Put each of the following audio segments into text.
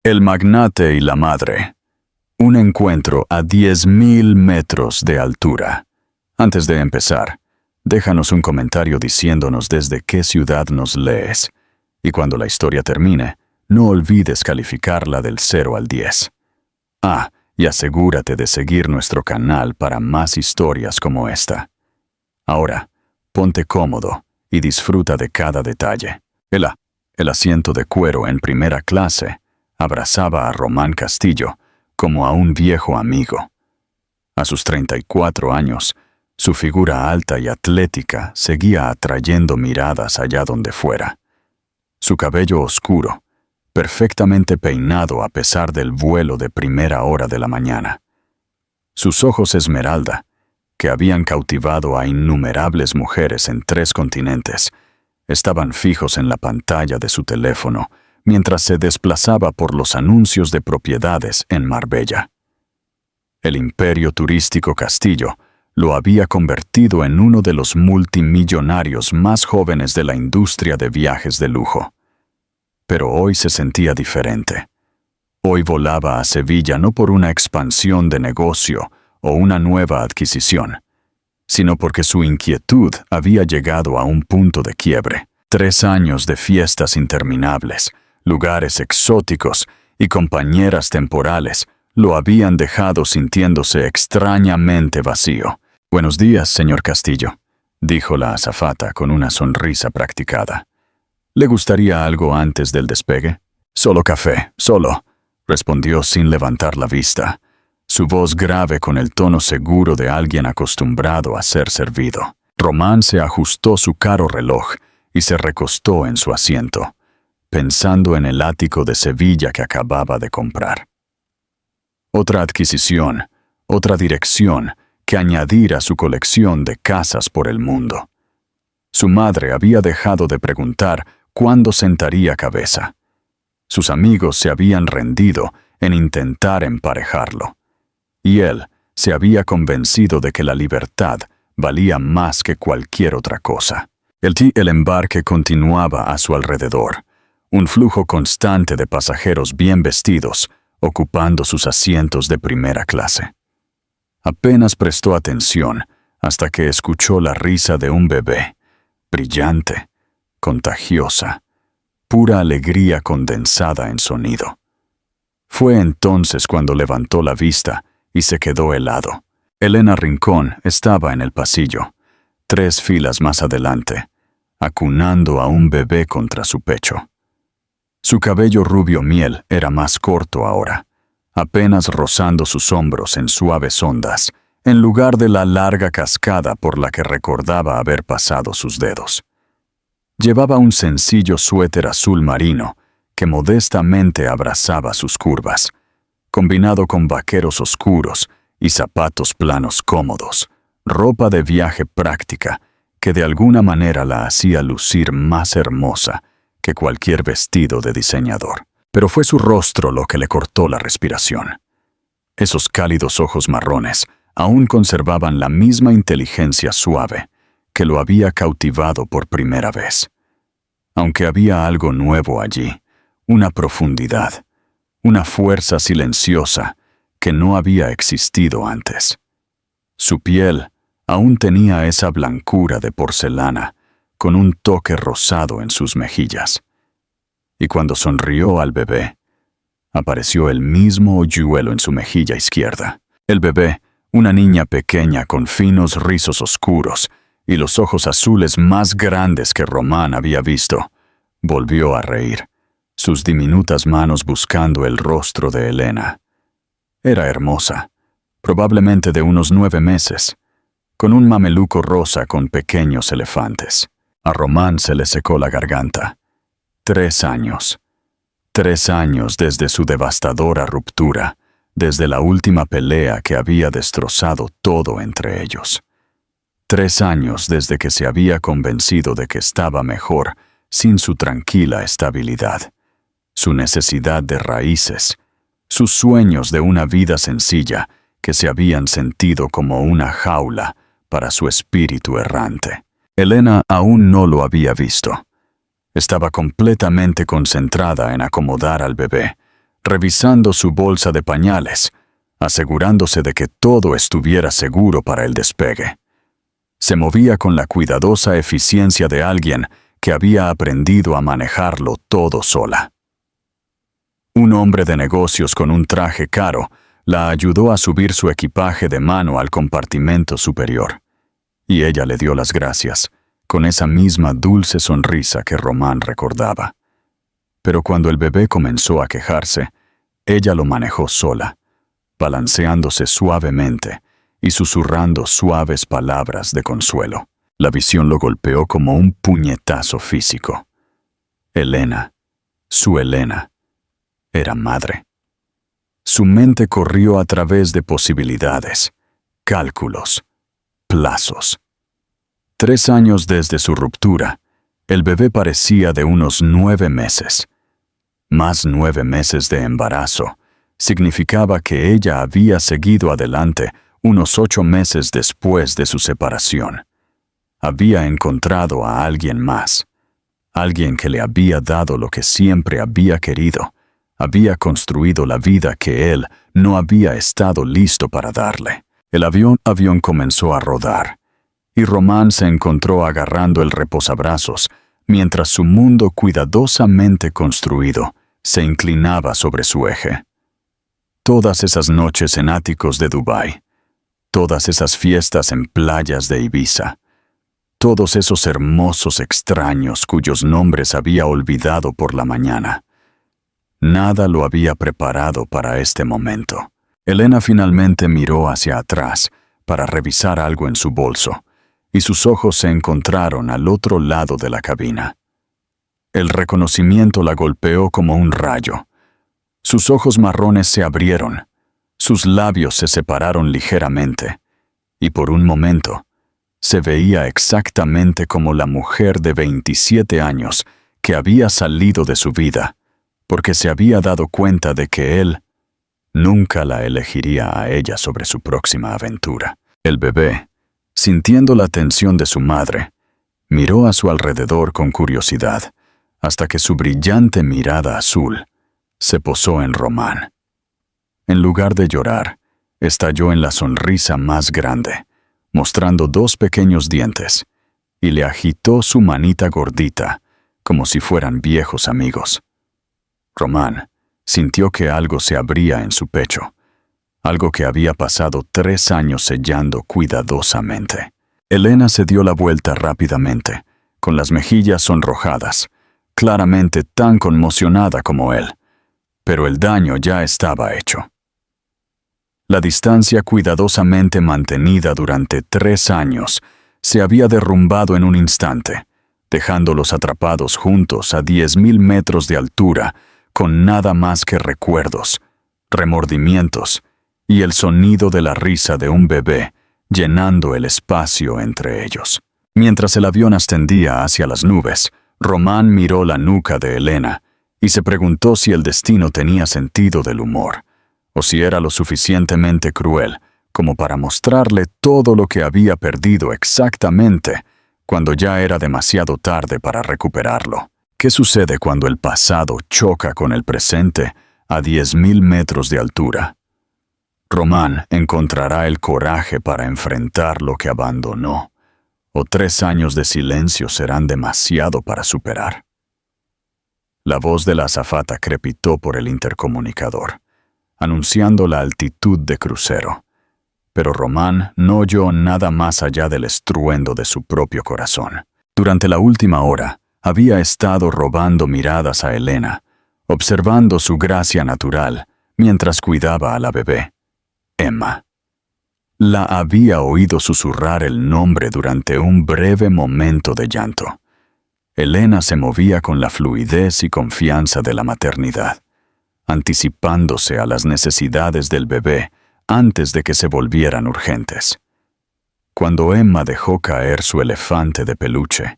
El magnate y la madre. Un encuentro a 10.000 metros de altura. Antes de empezar, déjanos un comentario diciéndonos desde qué ciudad nos lees. Y cuando la historia termine, no olvides calificarla del 0 al 10. Y asegúrate de seguir nuestro canal para más historias como esta. Ahora, ponte cómodo y disfruta de cada detalle. El asiento de cuero en primera clase abrazaba a Román Castillo como a un viejo amigo. A sus 34 años, su figura alta y atlética seguía atrayendo miradas allá donde fuera. Su cabello oscuro, perfectamente peinado a pesar del vuelo de primera hora de la mañana. Sus ojos esmeralda, que habían cautivado a innumerables mujeres en 3 continentes, estaban fijos en la pantalla de su teléfono mientras se desplazaba por los anuncios de propiedades en Marbella. El imperio turístico Castillo lo había convertido en uno de los multimillonarios más jóvenes de la industria de viajes de lujo. Pero hoy se sentía diferente. Hoy volaba a Sevilla no por una expansión de negocio o una nueva adquisición, sino porque su inquietud había llegado a un punto de quiebre. 3 años de fiestas interminables, lugares exóticos y compañeras temporales lo habían dejado sintiéndose extrañamente vacío. «Buenos días, señor Castillo», dijo la azafata con una sonrisa practicada. «¿Le gustaría algo antes del despegue?» «Solo café, solo», respondió sin levantar la vista, su voz grave con el tono seguro de alguien acostumbrado a ser servido. Román se ajustó su caro reloj y se recostó en su asiento, pensando en el ático de Sevilla que acababa de comprar. Otra adquisición, otra dirección que añadir a su colección de casas por el mundo. Su madre había dejado de preguntar cuándo sentaría cabeza. Sus amigos se habían rendido en intentar emparejarlo. Y él se había convencido de que la libertad valía más que cualquier otra cosa. El embarque continuaba a su alrededor, un flujo constante de pasajeros bien vestidos, ocupando sus asientos de primera clase. Apenas prestó atención hasta que escuchó la risa de un bebé, brillante, contagiosa, pura alegría condensada en sonido. Fue entonces cuando levantó la vista y se quedó helado. Elena Rincón estaba en el pasillo, 3 filas más adelante, acunando a un bebé contra su pecho. Su cabello rubio miel era más corto ahora, apenas rozando sus hombros en suaves ondas, en lugar de la larga cascada por la que recordaba haber pasado sus dedos. Llevaba un sencillo suéter azul marino que modestamente abrazaba sus curvas, combinado con vaqueros oscuros y zapatos planos cómodos, ropa de viaje práctica que de alguna manera la hacía lucir más hermosa que cualquier vestido de diseñador. Pero fue su rostro lo que le cortó la respiración. Esos cálidos ojos marrones aún conservaban la misma inteligencia suave que lo había cautivado por primera vez. Aunque había algo nuevo allí, una profundidad, una fuerza silenciosa que no había existido antes. Su piel aún tenía esa blancura de porcelana, con un toque rosado en sus mejillas. Y cuando sonrió al bebé, apareció el mismo hoyuelo en su mejilla izquierda. El bebé, una niña pequeña con finos rizos oscuros y los ojos azules más grandes que Román había visto, volvió a reír, sus diminutas manos buscando el rostro de Elena. Era hermosa, probablemente de unos 9 meses, con un mameluco rosa con pequeños elefantes. A Román se le secó la garganta. 3 años. 3 años desde su devastadora ruptura, desde la última pelea que había destrozado todo entre ellos. 3 años desde que se había convencido de que estaba mejor sin su tranquila estabilidad, su necesidad de raíces, sus sueños de una vida sencilla que se habían sentido como una jaula para su espíritu errante. Elena aún no lo había visto. Estaba completamente concentrada en acomodar al bebé, revisando su bolsa de pañales, asegurándose de que todo estuviera seguro para el despegue. Se movía con la cuidadosa eficiencia de alguien que había aprendido a manejarlo todo sola. Un hombre de negocios con un traje caro la ayudó a subir su equipaje de mano al compartimento superior, y ella le dio las gracias, con esa misma dulce sonrisa que Román recordaba. Pero cuando el bebé comenzó a quejarse, ella lo manejó sola, balanceándose suavemente y susurrando suaves palabras de consuelo. La visión lo golpeó como un puñetazo físico. Elena, su Elena, era madre. Su mente corrió a través de posibilidades, cálculos, plazos. 3 años desde su ruptura, el bebé parecía de unos 9 meses. Más 9 meses de embarazo significaba que ella había seguido adelante unos 8 meses después de su separación. Había encontrado a alguien más, alguien que le había dado lo que siempre había querido, había construido la vida que él no había estado listo para darle. El avión comenzó a rodar, y Román se encontró agarrando el reposabrazos, mientras su mundo cuidadosamente construido se inclinaba sobre su eje. Todas esas noches en áticos de Dubái, todas esas fiestas en playas de Ibiza, todos esos hermosos extraños cuyos nombres había olvidado por la mañana. Nada lo había preparado para este momento. Elena finalmente miró hacia atrás para revisar algo en su bolso, y sus ojos se encontraron al otro lado de la cabina. El reconocimiento la golpeó como un rayo. Sus ojos marrones se abrieron, sus labios se separaron ligeramente, y por un momento se veía exactamente como la mujer de 27 años que había salido de su vida, porque se había dado cuenta de que él nunca la elegiría a ella sobre su próxima aventura. El bebé, sintiendo la atención de su madre, miró a su alrededor con curiosidad, hasta que su brillante mirada azul se posó en Román. En lugar de llorar, estalló en la sonrisa más grande, mostrando 2 pequeños dientes, y le agitó su manita gordita, como si fueran viejos amigos. Román sintió que algo se abría en su pecho, algo que había pasado 3 años sellando cuidadosamente. Elena se dio la vuelta rápidamente, con las mejillas sonrojadas, claramente tan conmocionada como él, pero el daño ya estaba hecho. La distancia cuidadosamente mantenida durante 3 años se había derrumbado en un instante, dejándolos atrapados juntos a 10.000 metros de altura, con nada más que recuerdos, remordimientos y el sonido de la risa de un bebé llenando el espacio entre ellos. Mientras el avión ascendía hacia las nubes, Román miró la nuca de Elena y se preguntó si el destino tenía sentido del humor, o si era lo suficientemente cruel como para mostrarle todo lo que había perdido exactamente cuando ya era demasiado tarde para recuperarlo. ¿Qué sucede cuando el pasado choca con el presente a 10.000 metros de altura? Román encontrará el coraje para enfrentar lo que abandonó, o 3 años de silencio serán demasiado para superar. La voz de la azafata crepitó por el intercomunicador, anunciando la altitud de crucero, pero Román no oyó nada más allá del estruendo de su propio corazón. Durante la última hora, había estado robando miradas a Elena, observando su gracia natural mientras cuidaba a la bebé, Emma. La había oído susurrar el nombre durante un breve momento de llanto. Elena se movía con la fluidez y confianza de la maternidad, anticipándose a las necesidades del bebé antes de que se volvieran urgentes. Cuando Emma dejó caer su elefante de peluche,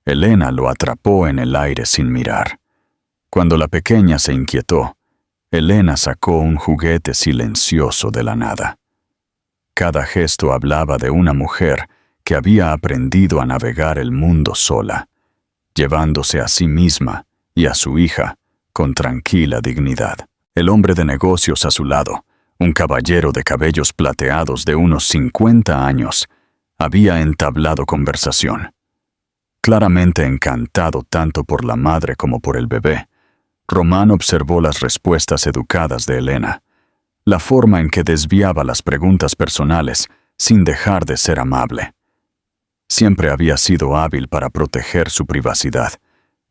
Elena lo atrapó en el aire sin mirar. Cuando la pequeña se inquietó, Elena sacó un juguete silencioso de la nada. Cada gesto hablaba de una mujer que había aprendido a navegar el mundo sola, llevándose a sí misma y a su hija con tranquila dignidad. El hombre de negocios a su lado, un caballero de cabellos plateados de unos 50 años, había entablado conversación. Claramente encantado tanto por la madre como por el bebé, Román observó las respuestas educadas de Elena, la forma en que desviaba las preguntas personales sin dejar de ser amable. Siempre había sido hábil para proteger su privacidad,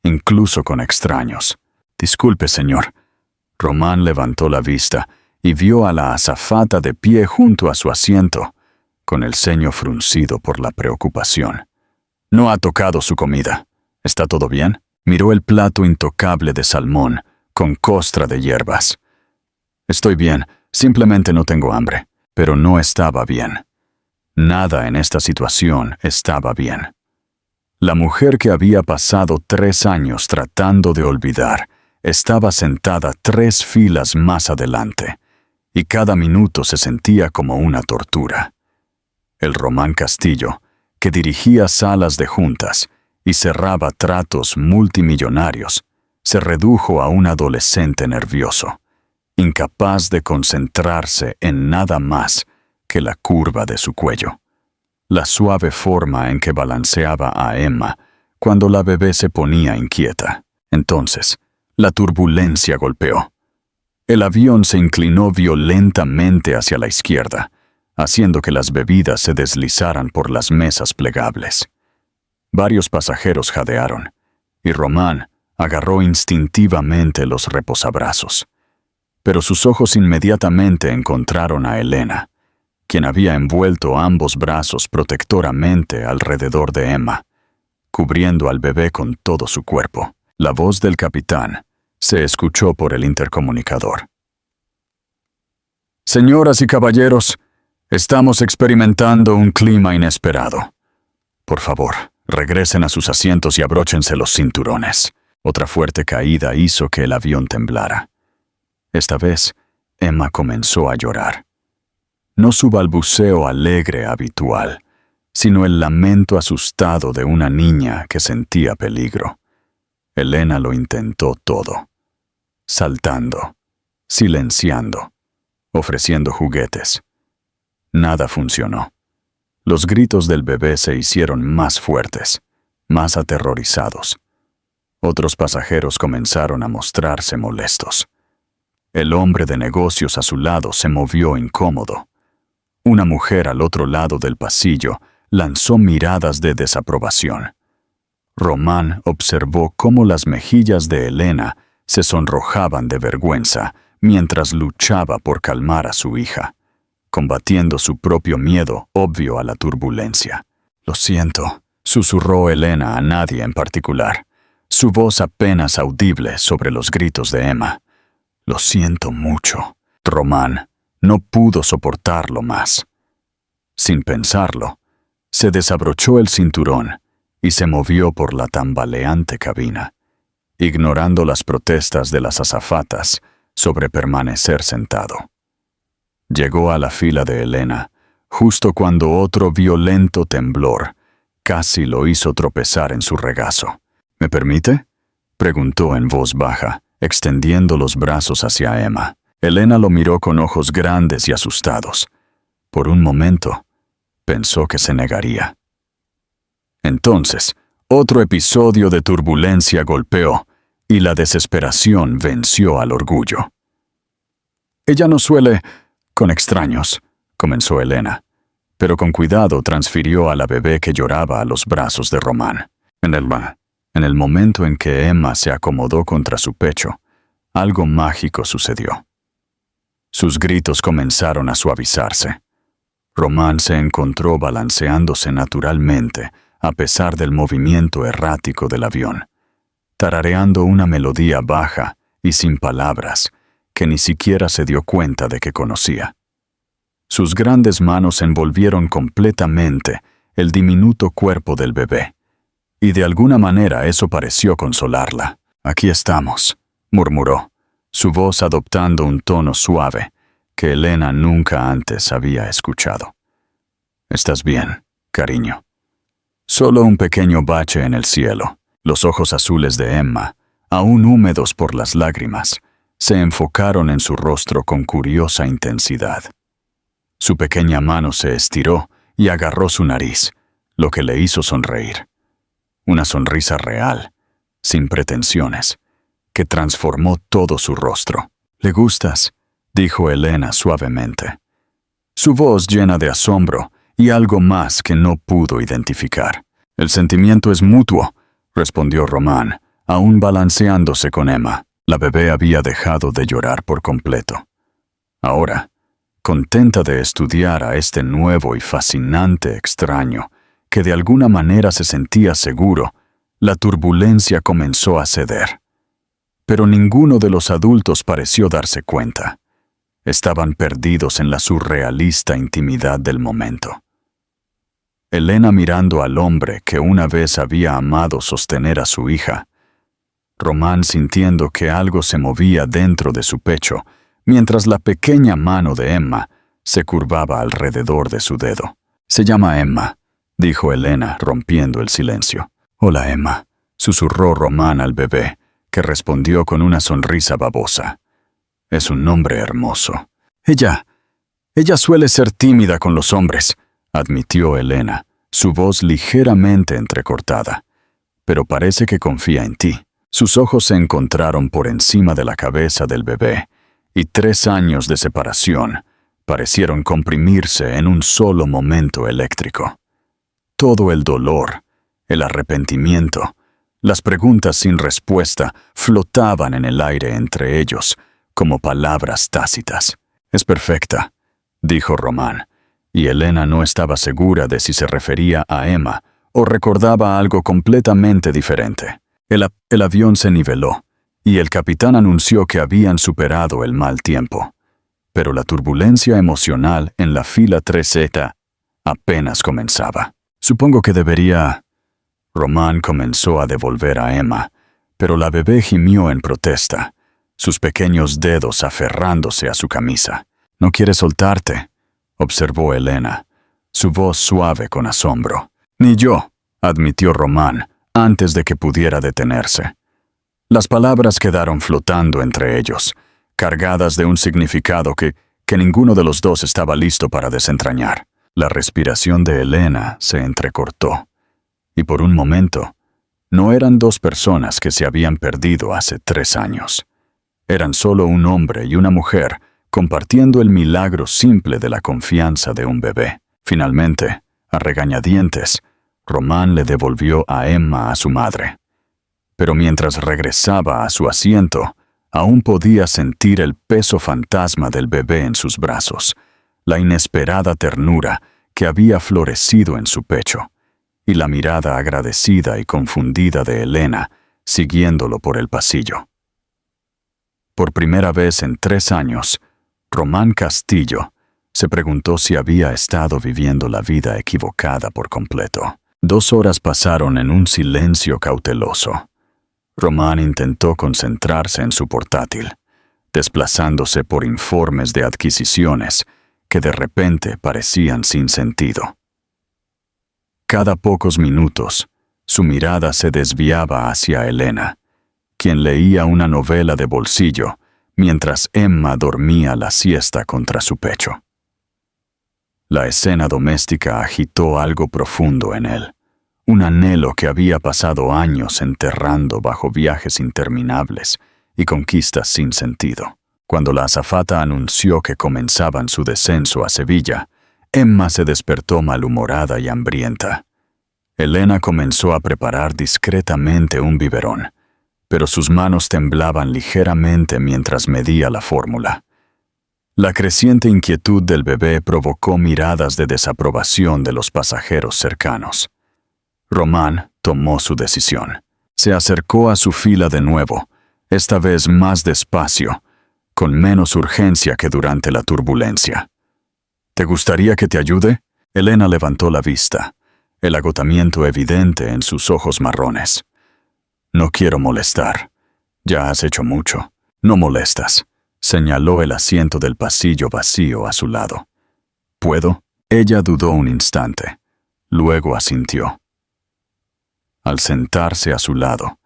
incluso con extraños. «Disculpe, señor». Román levantó la vista y vio a la azafata de pie junto a su asiento, con el ceño fruncido por la preocupación. «No ha tocado su comida. ¿Está todo bien?» Miró el plato intocable de salmón, con costra de hierbas. «Estoy bien, simplemente no tengo hambre». Pero no estaba bien. Nada en esta situación estaba bien. La mujer que había pasado 3 años tratando de olvidar estaba sentada 3 filas más adelante, y cada minuto se sentía como una tortura. El Román Castillo, que dirigía salas de juntas y cerraba tratos multimillonarios, se redujo a un adolescente nervioso, incapaz de concentrarse en nada más que la curva de su cuello, la suave forma en que balanceaba a Emma cuando la bebé se ponía inquieta. Entonces, la turbulencia golpeó. El avión se inclinó violentamente hacia la izquierda, haciendo que las bebidas se deslizaran por las mesas plegables. Varios pasajeros jadearon, y Román agarró instintivamente los reposabrazos. Pero sus ojos inmediatamente encontraron a Elena, quien había envuelto ambos brazos protectoramente alrededor de Emma, cubriendo al bebé con todo su cuerpo. La voz del capitán se escuchó por el intercomunicador. «Señoras y caballeros, estamos experimentando un clima inesperado. Por favor, regresen a sus asientos y abróchense los cinturones». Otra fuerte caída hizo que el avión temblara. Esta vez, Emma comenzó a llorar. No su balbuceo alegre habitual, sino el lamento asustado de una niña que sentía peligro. Elena lo intentó todo, saltando, silenciando, ofreciendo juguetes. Nada funcionó. Los gritos del bebé se hicieron más fuertes, más aterrorizados. Otros pasajeros comenzaron a mostrarse molestos. El hombre de negocios a su lado se movió incómodo. Una mujer al otro lado del pasillo lanzó miradas de desaprobación. Román observó cómo las mejillas de Elena se sonrojaban de vergüenza mientras luchaba por calmar a su hija, combatiendo su propio miedo obvio a la turbulencia. «Lo siento», susurró Elena a nadie en particular, su voz apenas audible sobre los gritos de Emma. «Lo siento mucho». Román no pudo soportarlo más. Sin pensarlo, se desabrochó el cinturón y se movió por la tambaleante cabina, ignorando las protestas de las azafatas sobre permanecer sentado. Llegó a la fila de Elena, justo cuando otro violento temblor casi lo hizo tropezar en su regazo. «¿Me permite?», preguntó en voz baja, extendiendo los brazos hacia Emma. Elena lo miró con ojos grandes y asustados. Por un momento, pensó que se negaría. Entonces, otro episodio de turbulencia golpeó y la desesperación venció al orgullo. «Ella no suele con extraños», comenzó Elena, pero con cuidado transfirió a la bebé que lloraba a los brazos de Román. En el momento en que Emma se acomodó contra su pecho, algo mágico sucedió. Sus gritos comenzaron a suavizarse. Román se encontró balanceándose naturalmente a pesar del movimiento errático del avión, tarareando una melodía baja y sin palabras que ni siquiera se dio cuenta de que conocía. Sus grandes manos envolvieron completamente el diminuto cuerpo del bebé, y de alguna manera eso pareció consolarla. «Aquí estamos», murmuró, su voz adoptando un tono suave que Elena nunca antes había escuchado. «¿Estás bien, cariño?» Solo un pequeño bache en el cielo. Los ojos azules de Emma, aún húmedos por las lágrimas, se enfocaron en su rostro con curiosa intensidad. Su pequeña mano se estiró y agarró su nariz, lo que le hizo sonreír. Una sonrisa real, sin pretensiones, que transformó todo su rostro. «¿Le gustas?», dijo Elena suavemente. Su voz llena de asombro y algo más que no pudo identificar. «El sentimiento es mutuo», respondió Román, aún balanceándose con Emma. La bebé había dejado de llorar por completo. Ahora, contenta de estudiar a este nuevo y fascinante extraño, que de alguna manera se sentía seguro, la turbulencia comenzó a ceder. Pero ninguno de los adultos pareció darse cuenta. Estaban perdidos en la surrealista intimidad del momento. Elena mirando al hombre que una vez había amado sostener a su hija, Román sintiendo que algo se movía dentro de su pecho, mientras la pequeña mano de Emma se curvaba alrededor de su dedo. «Se llama Emma», dijo Elena, rompiendo el silencio. «Hola, Emma», susurró Román al bebé, que respondió con una sonrisa babosa. «Es un nombre hermoso». Ella suele ser tímida con los hombres», admitió Elena, su voz ligeramente entrecortada. «Pero parece que confía en ti». Sus ojos se encontraron por encima de la cabeza del bebé, y 3 años de separación parecieron comprimirse en un solo momento eléctrico. Todo el dolor, el arrepentimiento, las preguntas sin respuesta flotaban en el aire entre ellos, como palabras tácitas. «Es perfecta», dijo Román, y Elena no estaba segura de si se refería a Emma o recordaba algo completamente diferente. El avión se niveló, y el capitán anunció que habían superado el mal tiempo. Pero la turbulencia emocional en la fila 3Z apenas comenzaba. «Supongo que debería...» Román comenzó a devolver a Emma, pero la bebé gimió en protesta, sus pequeños dedos aferrándose a su camisa. «No quiere soltarte», observó Elena, su voz suave con asombro. «Ni yo», admitió Román, antes de que pudiera detenerse. Las palabras quedaron flotando entre ellos, cargadas de un significado que ninguno de los dos estaba listo para desentrañar. La respiración de Elena se entrecortó, y por un momento, no eran 2 personas que se habían perdido hace 3 años. Eran solo un hombre y una mujer compartiendo el milagro simple de la confianza de un bebé. Finalmente, a regañadientes, Román le devolvió a Emma a su madre. Pero mientras regresaba a su asiento, aún podía sentir el peso fantasma del bebé en sus brazos, la inesperada ternura que había florecido en su pecho, y la mirada agradecida y confundida de Elena siguiéndolo por el pasillo. Por primera vez en 3 años, Román Castillo se preguntó si había estado viviendo la vida equivocada por completo. 2 horas pasaron en un silencio cauteloso. Román intentó concentrarse en su portátil, desplazándose por informes de adquisiciones que de repente parecían sin sentido. Cada pocos minutos, su mirada se desviaba hacia Elena, quien leía una novela de bolsillo mientras Emma dormía la siesta contra su pecho. La escena doméstica agitó algo profundo en él, un anhelo que había pasado años enterrando bajo viajes interminables y conquistas sin sentido. Cuando la azafata anunció que comenzaban su descenso a Sevilla, Emma se despertó malhumorada y hambrienta. Elena comenzó a preparar discretamente un biberón, pero sus manos temblaban ligeramente mientras medía la fórmula. La creciente inquietud del bebé provocó miradas de desaprobación de los pasajeros cercanos. Román tomó su decisión. Se acercó a su fila de nuevo, esta vez más despacio, con menos urgencia que durante la turbulencia. «¿Te gustaría que te ayude?» Elena levantó la vista, el agotamiento evidente en sus ojos marrones. «No quiero molestar. Ya has hecho mucho. No molestas», señaló el asiento del pasillo vacío a su lado. «¿Puedo?» Ella dudó un instante, luego asintió. Al sentarse a su lado,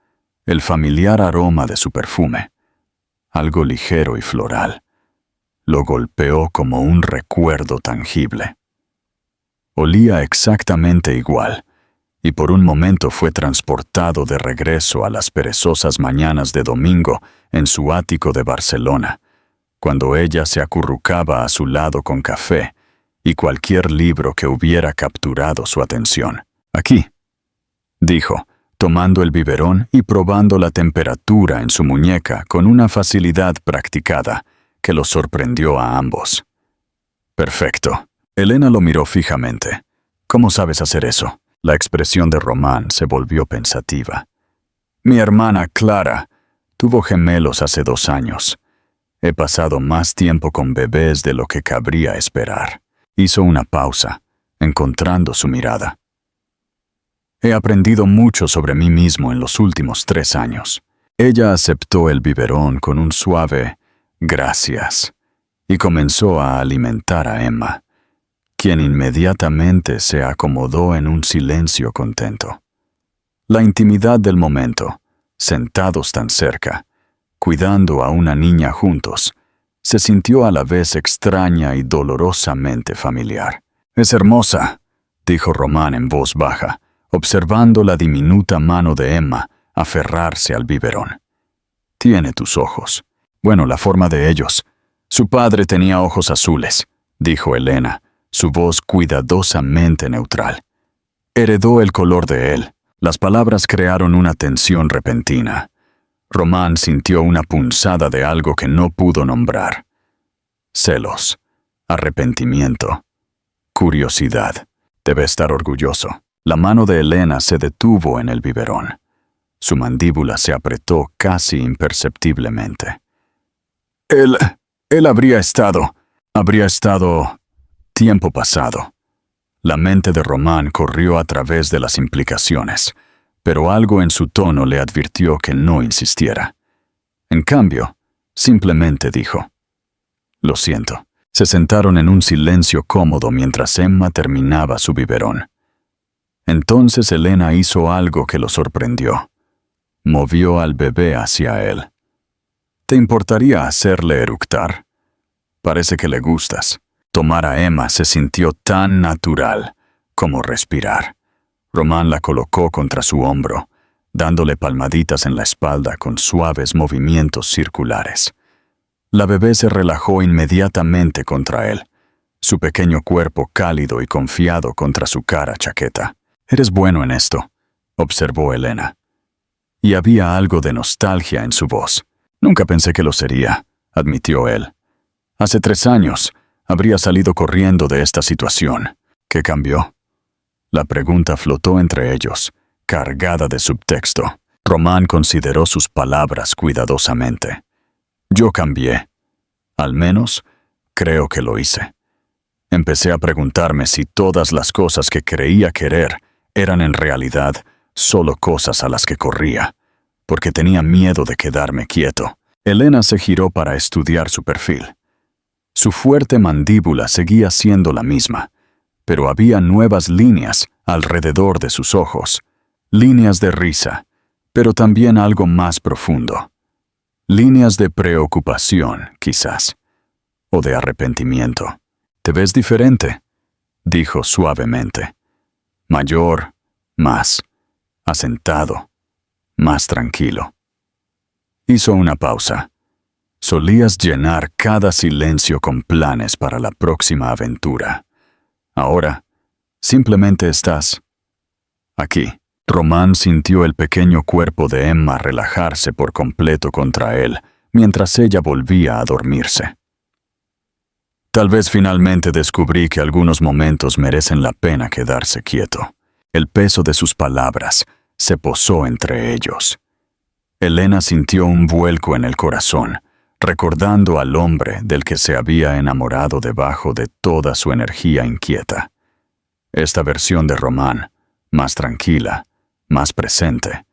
el familiar aroma de su perfume, algo ligero y floral. Lo golpeó como un recuerdo tangible. Olía exactamente igual, y por un momento fue transportado de regreso a las perezosas mañanas de domingo en su ático de Barcelona, cuando ella se acurrucaba a su lado con café y cualquier libro que hubiera capturado su atención. «Aquí», dijo, tomando el biberón y probando la temperatura en su muñeca con una facilidad practicada que los sorprendió a ambos. «Perfecto». Elena lo miró fijamente. «¿Cómo sabes hacer eso?» La expresión de Román se volvió pensativa. «Mi hermana Clara tuvo gemelos hace 2 años. He pasado más tiempo con bebés de lo que cabría esperar». Hizo una pausa, encontrando su mirada. «He aprendido mucho sobre mí mismo en los últimos 3 años». Ella aceptó el biberón con un suave «gracias» y comenzó a alimentar a Emma, quien inmediatamente se acomodó en un silencio contento. La intimidad del momento, sentados tan cerca, cuidando a una niña juntos, se sintió a la vez extraña y dolorosamente familiar. «Es hermosa», dijo Román en voz baja, observando la diminuta mano de Emma aferrarse al biberón. «Tiene tus ojos. Bueno, la forma de ellos. Su padre tenía ojos azules», dijo Elena, su voz cuidadosamente neutral. «Heredó el color de él». Las palabras crearon una tensión repentina. Román sintió una punzada de algo que no pudo nombrar. Celos, arrepentimiento, curiosidad. Debe estar orgulloso. La mano de Elena se detuvo en el biberón. Su mandíbula se apretó casi imperceptiblemente. Él habría estado tiempo pasado. La mente de Román corrió a través de las implicaciones, pero algo en su tono le advirtió que no insistiera. En cambio, simplemente dijo: «Lo siento». Se sentaron en un silencio cómodo mientras Emma terminaba su biberón. Entonces Elena hizo algo que lo sorprendió. Movió al bebé hacia él. «¿Te importaría hacerle eructar? Parece que le gustas». Tomar a Emma se sintió tan natural como respirar. Román la colocó contra su hombro, dándole palmaditas en la espalda con suaves movimientos circulares. La bebé se relajó inmediatamente contra él, su pequeño cuerpo cálido y confiado contra su cara chaqueta. «Eres bueno en esto», observó Elena. Y había algo de nostalgia en su voz. «Nunca pensé que lo sería», admitió él. «Hace 3 años habría salido corriendo de esta situación. ¿Qué cambió?» La pregunta flotó entre ellos, cargada de subtexto. Román consideró sus palabras cuidadosamente. «Yo cambié. Al menos, creo que lo hice. Empecé a preguntarme si todas las cosas que creía querer eran en realidad solo cosas a las que corría, porque tenía miedo de quedarme quieto». Elena se giró para estudiar su perfil. Su fuerte mandíbula seguía siendo la misma, pero había nuevas líneas alrededor de sus ojos, líneas de risa, pero también algo más profundo. Líneas de preocupación, quizás, o de arrepentimiento. «Te ves diferente», dijo suavemente. «Mayor, más asentado, más tranquilo». Hizo una pausa. «Solías llenar cada silencio con planes para la próxima aventura. Ahora, simplemente estás aquí». Román sintió el pequeño cuerpo de Emma relajarse por completo contra él, mientras ella volvía a dormirse. «Tal vez finalmente descubrí que algunos momentos merecen la pena quedarse quieto». El peso de sus palabras se posó entre ellos. Elena sintió un vuelco en el corazón, recordando al hombre del que se había enamorado debajo de toda su energía inquieta. Esta versión de Román, más tranquila, más presente,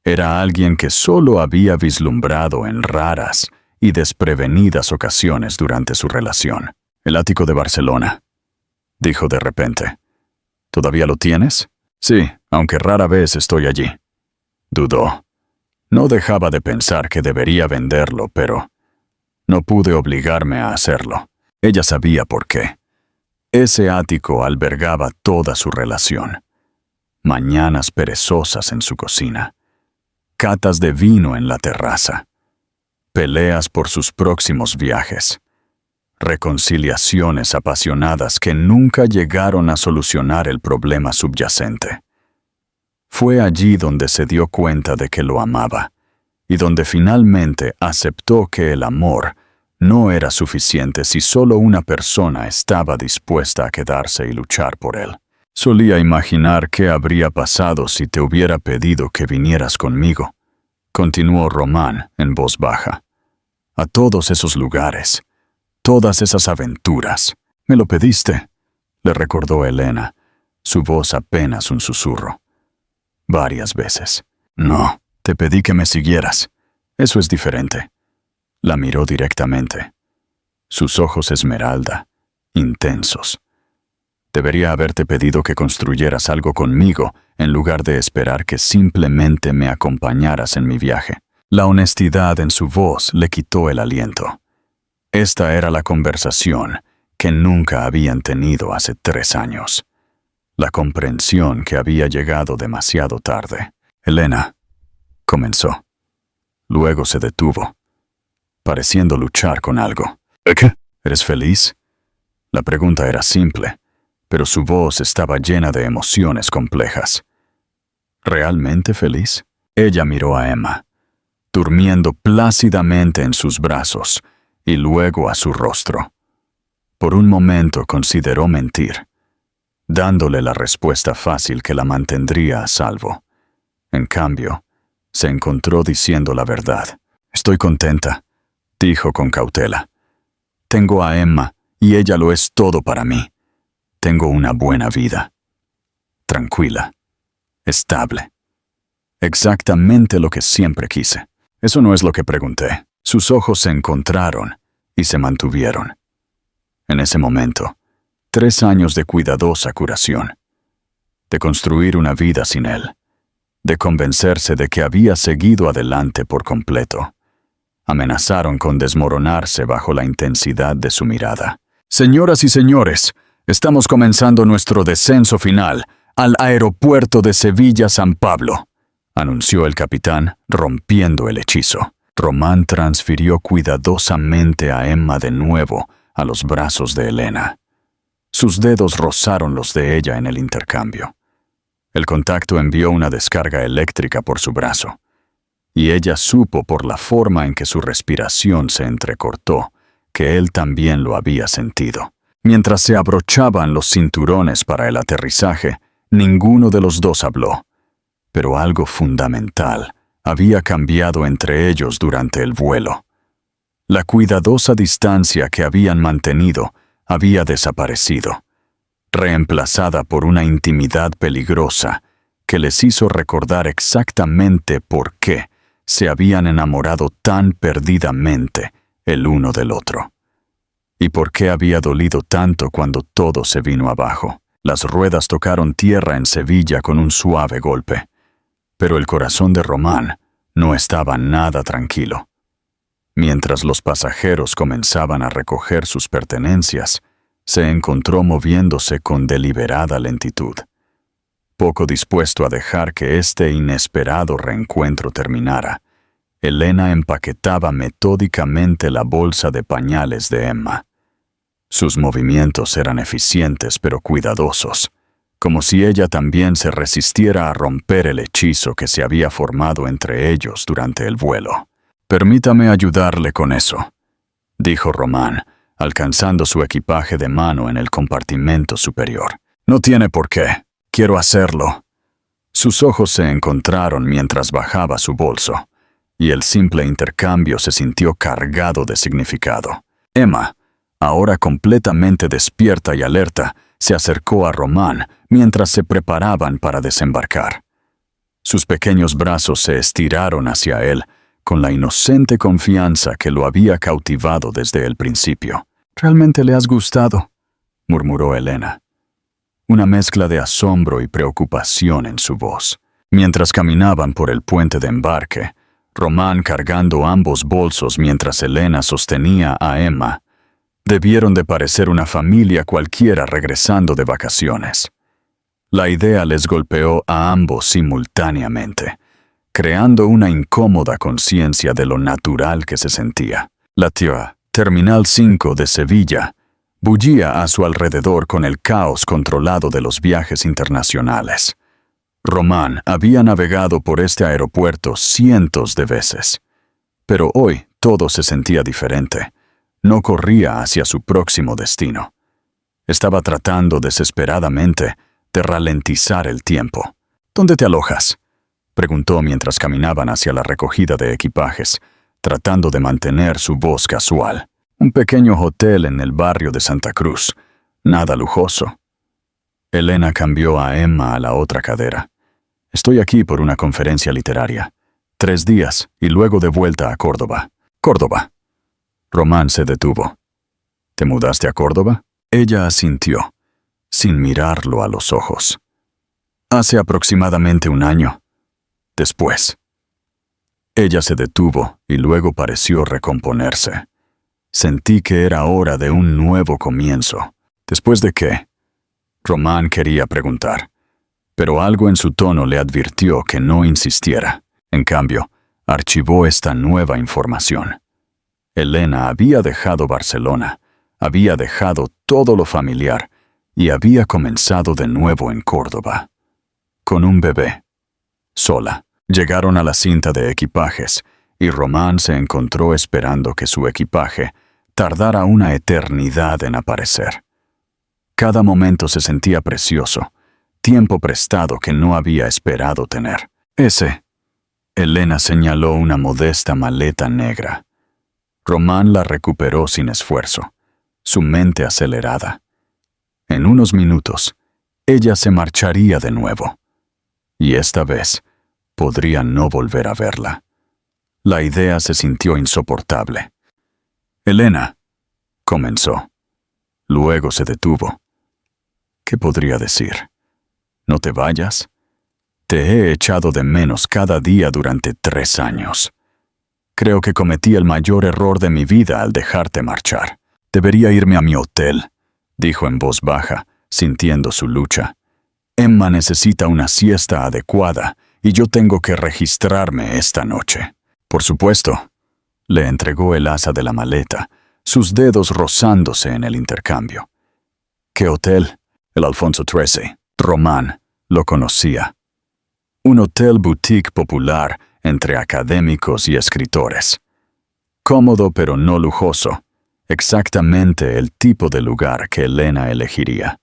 era alguien que solo había vislumbrado en raras y desprevenidas ocasiones durante su relación. «El ático de Barcelona», dijo de repente. «¿Todavía lo tienes?» «Sí, aunque rara vez estoy allí». Dudó. No dejaba de pensar que debería venderlo, pero No pude obligarme a hacerlo. Ella sabía por qué. Ese ático albergaba toda su relación. Mañanas perezosas en su cocina. Catas de vino en la terraza. Peleas por sus próximos viajes. Reconciliaciones apasionadas que nunca llegaron a solucionar el problema subyacente. Fue allí donde se dio cuenta de que lo amaba, y donde finalmente aceptó que el amor no era suficiente si solo una persona estaba dispuesta a quedarse y luchar por él. Solía imaginar qué habría pasado si te hubiera pedido que vinieras conmigo, continuó Román en voz baja. A todos esos lugares, todas esas aventuras. Me lo pediste, le recordó Elena, su voz apenas un susurro. Varias veces. No, te pedí que me siguieras. Eso es diferente. La miró directamente. Sus ojos esmeralda, intensos. Debería haberte pedido que construyeras algo conmigo en lugar de esperar que simplemente me acompañaras en mi viaje. La honestidad en su voz le quitó el aliento. Esta era la conversación que nunca habían tenido hace 3 años. La comprensión que había llegado demasiado tarde. Elena, comenzó. Luego se detuvo, pareciendo luchar con algo. ¿Qué? ¿Eres feliz? La pregunta era simple, pero su voz estaba llena de emociones complejas. ¿Realmente feliz? Ella miró a Emma, durmiendo plácidamente en sus brazos, y luego a su rostro. Por un momento consideró mentir, dándole la respuesta fácil que la mantendría a salvo. En cambio, se encontró diciendo la verdad. Estoy contenta, dijo con cautela. Tengo a Emma y ella lo es todo para mí. Tengo una buena vida. Tranquila. Estable. Exactamente lo que siempre quise. Eso no es lo que pregunté. Sus ojos se encontraron y se mantuvieron. En ese momento, 3 años de cuidadosa curación. De construir una vida sin él. De convencerse de que había seguido adelante por completo. Amenazaron con desmoronarse bajo la intensidad de su mirada. Señoras y señores, estamos comenzando nuestro descenso final al aeropuerto de Sevilla-San Pablo, anunció el capitán, rompiendo el hechizo. Román transfirió cuidadosamente a Emma de nuevo a los brazos de Elena. Sus dedos rozaron los de ella en el intercambio. El contacto envió una descarga eléctrica por su brazo, y ella supo por la forma en que su respiración se entrecortó que él también lo había sentido. Mientras se abrochaban los cinturones para el aterrizaje, ninguno de los dos habló, pero algo fundamental había cambiado entre ellos durante el vuelo. La cuidadosa distancia que habían mantenido había desaparecido, reemplazada por una intimidad peligrosa que les hizo recordar exactamente por qué se habían enamorado tan perdidamente el uno del otro. Y por qué había dolido tanto cuando todo se vino abajo. Las ruedas tocaron tierra en Sevilla con un suave golpe, pero el corazón de Román no estaba nada tranquilo. Mientras los pasajeros comenzaban a recoger sus pertenencias, se encontró moviéndose con deliberada lentitud, poco dispuesto a dejar que este inesperado reencuentro terminara. Elena empaquetaba metódicamente la bolsa de pañales de Emma. Sus movimientos eran eficientes pero cuidadosos, como si ella también se resistiera a romper el hechizo que se había formado entre ellos durante el vuelo. «Permítame ayudarle con eso», dijo Román, alcanzando su equipaje de mano en el compartimento superior. «No tiene por qué. Quiero hacerlo». Sus ojos se encontraron mientras bajaba su bolso, y el simple intercambio se sintió cargado de significado. Emma, ahora completamente despierta y alerta, se acercó a Román mientras se preparaban para desembarcar. Sus pequeños brazos se estiraron hacia él, con la inocente confianza que lo había cautivado desde el principio. «¿Realmente le has gustado?», murmuró Elena. Una mezcla de asombro y preocupación en su voz. Mientras caminaban por el puente de embarque, Román cargando ambos bolsos mientras Elena sostenía a Emma. Debieron de parecer una familia cualquiera regresando de vacaciones. La idea les golpeó a ambos simultáneamente, creando una incómoda conciencia de lo natural que se sentía. La tía, Terminal 5 de Sevilla, bullía a su alrededor con el caos controlado de los viajes internacionales. Román había navegado por este aeropuerto cientos de veces. Pero hoy todo se sentía diferente. No corría hacia su próximo destino. Estaba tratando desesperadamente de ralentizar el tiempo. ¿Dónde te alojas?, preguntó mientras caminaban hacia la recogida de equipajes, tratando de mantener su voz casual. Un pequeño hotel en el barrio de Santa Cruz. Nada lujoso. Elena cambió a Emma a la otra cadera. Estoy aquí por una conferencia literaria. 3 días y luego de vuelta a Córdoba. Córdoba. Román se detuvo. ¿Te mudaste a Córdoba? Ella asintió, sin mirarlo a los ojos. Hace aproximadamente 1 año. Después. Ella se detuvo y luego pareció recomponerse. Sentí que era hora de un nuevo comienzo. ¿Después de qué?, Román quería preguntar, pero algo en su tono le advirtió que no insistiera. En cambio, archivó esta nueva información. Elena había dejado Barcelona, había dejado todo lo familiar y había comenzado de nuevo en Córdoba. Con un bebé. Sola. Llegaron a la cinta de equipajes y Román se encontró esperando que su equipaje tardara una eternidad en aparecer. Cada momento se sentía precioso, tiempo prestado que no había esperado tener. Ese. Elena señaló una modesta maleta negra. Román la recuperó sin esfuerzo, su mente acelerada. En unos minutos, ella se marcharía de nuevo. Y esta vez, podría no volver a verla. La idea se sintió insoportable. Elena, comenzó. Luego se detuvo. ¿Qué podría decir? ¿No te vayas? Te he echado de menos cada día durante 3 años. Creo que cometí el mayor error de mi vida al dejarte marchar. Debería irme a mi hotel, dijo en voz baja, sintiendo su lucha. Emma necesita una siesta adecuada y yo tengo que registrarme esta noche. Por supuesto. Le entregó el asa de la maleta, sus dedos rozándose en el intercambio. ¿Qué hotel? El Alfonso XIII. Román lo conocía. Un hotel boutique popular entre académicos y escritores. Cómodo pero no lujoso. Exactamente el tipo de lugar que Elena elegiría.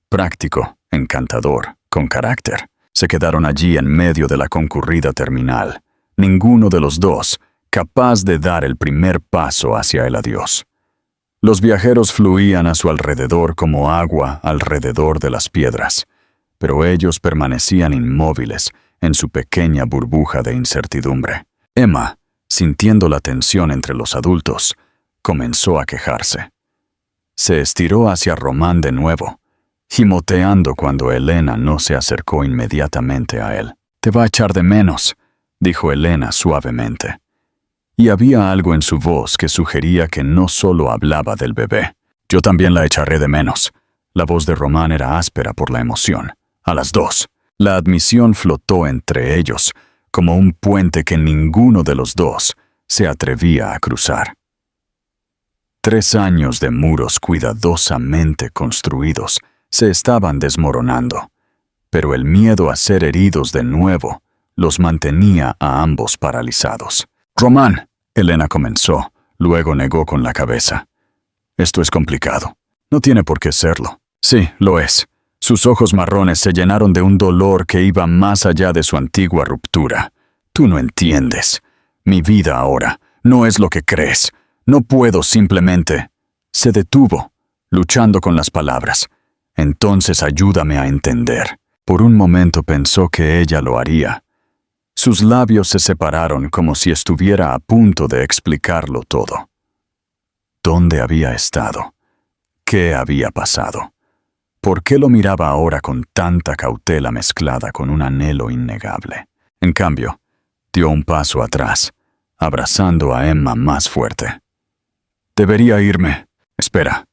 Práctico, encantador, con carácter. Se quedaron allí en medio de la concurrida terminal. Ninguno de los dos capaz de dar el primer paso hacia el adiós. Los viajeros fluían a su alrededor como agua alrededor de las piedras, pero ellos permanecían inmóviles en su pequeña burbuja de incertidumbre. Emma, sintiendo la tensión entre los adultos, comenzó a quejarse. Se estiró hacia Román de nuevo, gimoteando cuando Elena no se acercó inmediatamente a él. «Te va a echar de menos», dijo Elena suavemente. Y había algo en su voz que sugería que no solo hablaba del bebé. «Yo también la echaré de menos». La voz de Román era áspera por la emoción. A las 2. La admisión flotó entre ellos, como un puente que ninguno de los dos se atrevía a cruzar. 3 años de muros cuidadosamente construidos se estaban desmoronando, pero el miedo a ser heridos de nuevo los mantenía a ambos paralizados. «Román», Elena comenzó, luego negó con la cabeza. «Esto es complicado. No tiene por qué serlo». «Sí, lo es». Sus ojos marrones se llenaron de un dolor que iba más allá de su antigua ruptura. «Tú no entiendes. Mi vida ahora no es lo que crees. No puedo simplemente...» Se detuvo, luchando con las palabras. «Entonces ayúdame a entender». Por un momento pensó que ella lo haría. Sus labios se separaron como si estuviera a punto de explicarlo todo. ¿Dónde había estado? ¿Qué había pasado? ¿Por qué lo miraba ahora con tanta cautela mezclada con un anhelo innegable? En cambio, Dio un paso atrás, abrazando a Emma más fuerte. Debería irme. Espera.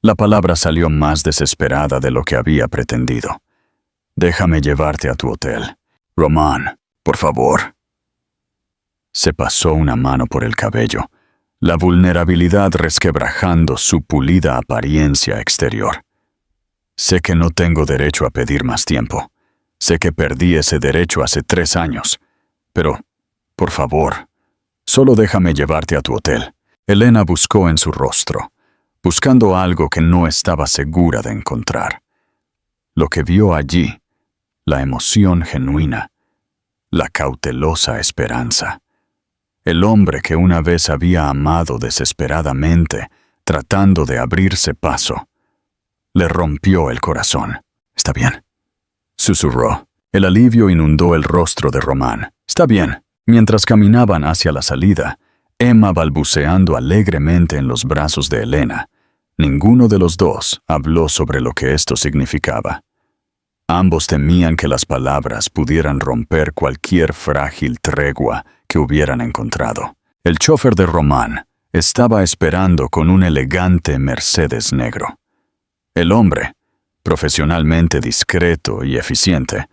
La palabra salió más desesperada de lo que había pretendido. Déjame llevarte a tu hotel. Román, por favor. Se pasó una mano por el cabello, la vulnerabilidad resquebrajando su pulida apariencia exterior. Sé que no tengo derecho a pedir más tiempo. Sé que perdí ese derecho hace 3 años. Pero, por favor, solo déjame llevarte a tu hotel. Elena buscó en su rostro, buscando algo que no estaba segura de encontrar. Lo que vio allí, la emoción genuina, la cautelosa esperanza. El hombre que una vez había amado desesperadamente, tratando de abrirse paso, le rompió el corazón. «Está bien», susurró. El alivio inundó el rostro de Román. «Está bien». Mientras caminaban hacia la salida, Emma balbuceando alegremente en los brazos de Elena, ninguno de los dos habló sobre lo que esto significaba. Ambos temían que las palabras pudieran romper cualquier frágil tregua que hubieran encontrado. El chofer de Román estaba esperando con un elegante Mercedes negro. El hombre, profesionalmente discreto y eficiente,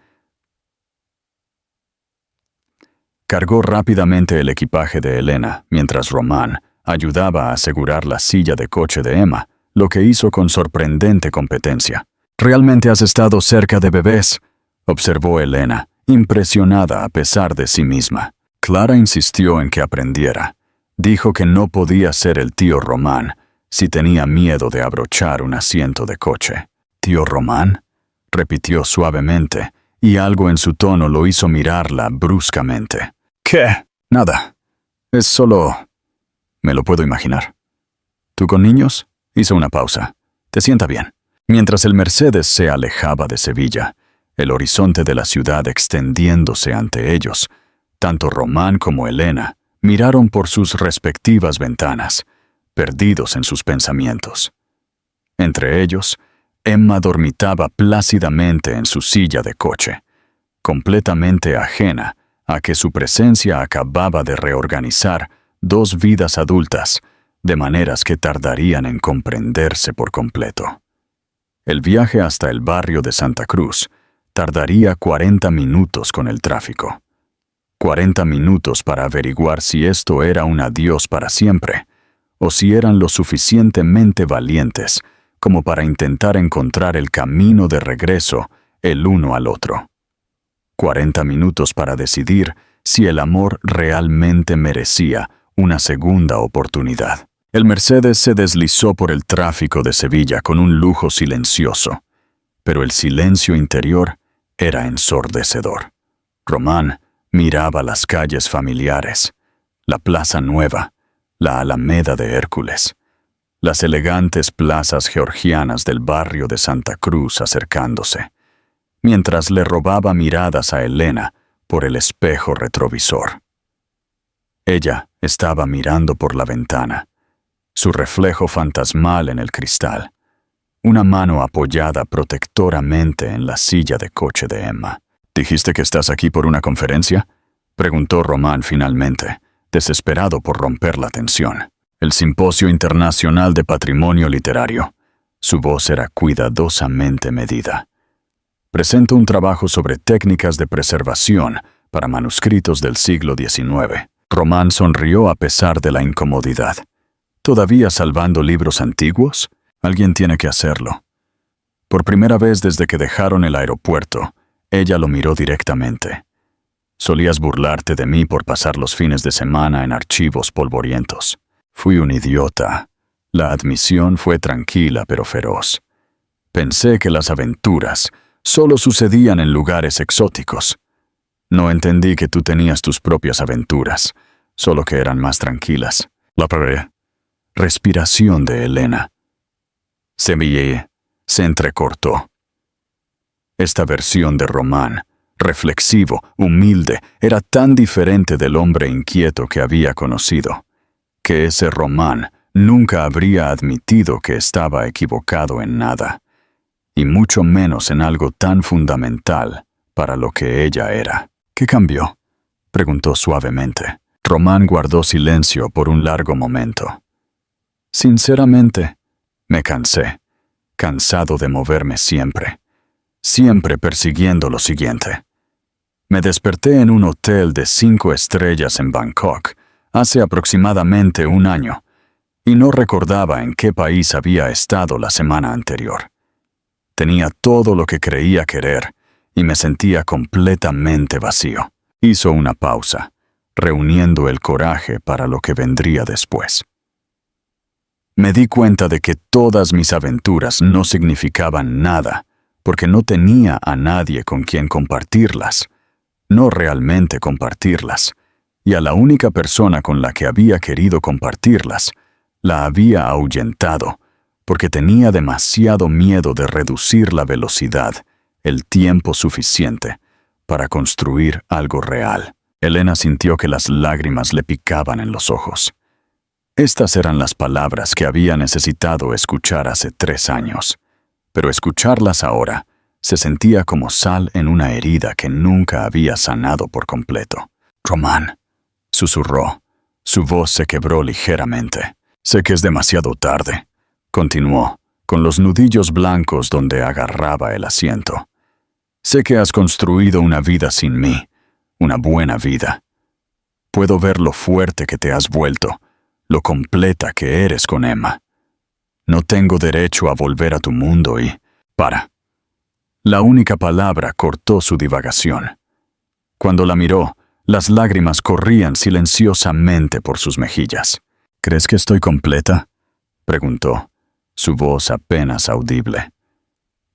cargó rápidamente el equipaje de Elena, mientras Román ayudaba a asegurar la silla de coche de Emma, lo que hizo con sorprendente competencia. «¿Realmente has estado cerca de bebés?», observó Elena, impresionada a pesar de sí misma. Clara insistió en que aprendiera. Dijo que no podía ser el tío Román si tenía miedo de abrochar un asiento de coche. «¿Tío Román?», repitió suavemente, y algo en su tono lo hizo mirarla bruscamente. «¿Qué? Nada. Es solo... me lo puedo imaginar». «¿Tú con niños?», hizo una pausa. «¿Te sienta bien?». Mientras el Mercedes se alejaba de Sevilla, el horizonte de la ciudad extendiéndose ante ellos, tanto Román como Elena miraron por sus respectivas ventanas, perdidos en sus pensamientos. Entre ellos, Emma dormitaba plácidamente en su silla de coche, completamente ajena a que su presencia acababa de reorganizar 2 vidas adultas, de maneras que tardarían en comprenderse por completo. El viaje hasta el barrio de Santa Cruz tardaría 40 minutos con el tráfico. 40 minutos para averiguar si esto era un adiós para siempre, o si eran lo suficientemente valientes como para intentar encontrar el camino de regreso el uno al otro. 40 minutos para decidir si el amor realmente merecía una segunda oportunidad. El Mercedes se deslizó por el tráfico de Sevilla con un lujo silencioso, pero el silencio interior era ensordecedor. Román miraba las calles familiares, la Plaza Nueva, la Alameda de Hércules, las elegantes plazas georgianas del barrio de Santa Cruz acercándose, mientras le robaba miradas a Elena por el espejo retrovisor. Ella estaba mirando por la ventana, su reflejo fantasmal en el cristal, una mano apoyada protectoramente en la silla de coche de Emma. «¿Dijiste que estás aquí por una conferencia?», preguntó Román finalmente, desesperado por romper la tensión. «El Simposio Internacional de Patrimonio Literario». Su voz era cuidadosamente medida. «Presento un trabajo sobre técnicas de preservación para manuscritos del siglo XIX». Román sonrió a pesar de la incomodidad. «¿Todavía salvando libros antiguos? Alguien tiene que hacerlo». Por primera vez desde que dejaron el aeropuerto, ella lo miró directamente. «Solías burlarte de mí por pasar los fines de semana en archivos polvorientos. Fui un idiota». La admisión fue tranquila pero feroz. «Pensé que las aventuras solo sucedían en lugares exóticos. No entendí que tú tenías tus propias aventuras, solo que eran más tranquilas». La respiración de Elena se entrecortó. Esta versión de Román, reflexivo, humilde, era tan diferente del hombre inquieto que había conocido, que ese Román nunca habría admitido que estaba equivocado en nada, y mucho menos en algo tan fundamental para lo que ella era. «¿Qué cambió?», preguntó suavemente. Román guardó silencio por un largo momento. Sinceramente, me cansé, cansado de moverme siempre persiguiendo lo siguiente. Me desperté en un hotel de 5 estrellas en Bangkok hace aproximadamente un año y no recordaba en qué país había estado la semana anterior. Tenía todo lo que creía querer y me sentía completamente vacío. Hizo una pausa, reuniendo el coraje para lo que vendría después. Me di cuenta de que todas mis aventuras no significaban nada porque no tenía a nadie con quien compartirlas, no realmente compartirlas, y a la única persona con la que había querido compartirlas, la había ahuyentado, porque tenía demasiado miedo de reducir la velocidad, el tiempo suficiente, para construir algo real. Elena sintió que las lágrimas le picaban en los ojos. Estas eran las palabras que había necesitado escuchar hace 3 años. Pero escucharlas ahora se sentía como sal en una herida que nunca había sanado por completo. «Román», susurró. Su voz se quebró ligeramente. «Sé que es demasiado tarde», continuó, con los nudillos blancos donde agarraba el asiento. «Sé que has construido una vida sin mí, una buena vida. Puedo ver lo fuerte que te has vuelto, lo completa que eres con Emma. No tengo derecho a volver a tu mundo y... Para». La única palabra cortó su divagación. Cuando la miró, las lágrimas corrían silenciosamente por sus mejillas. «¿Crees que estoy completa?», preguntó, su voz apenas audible.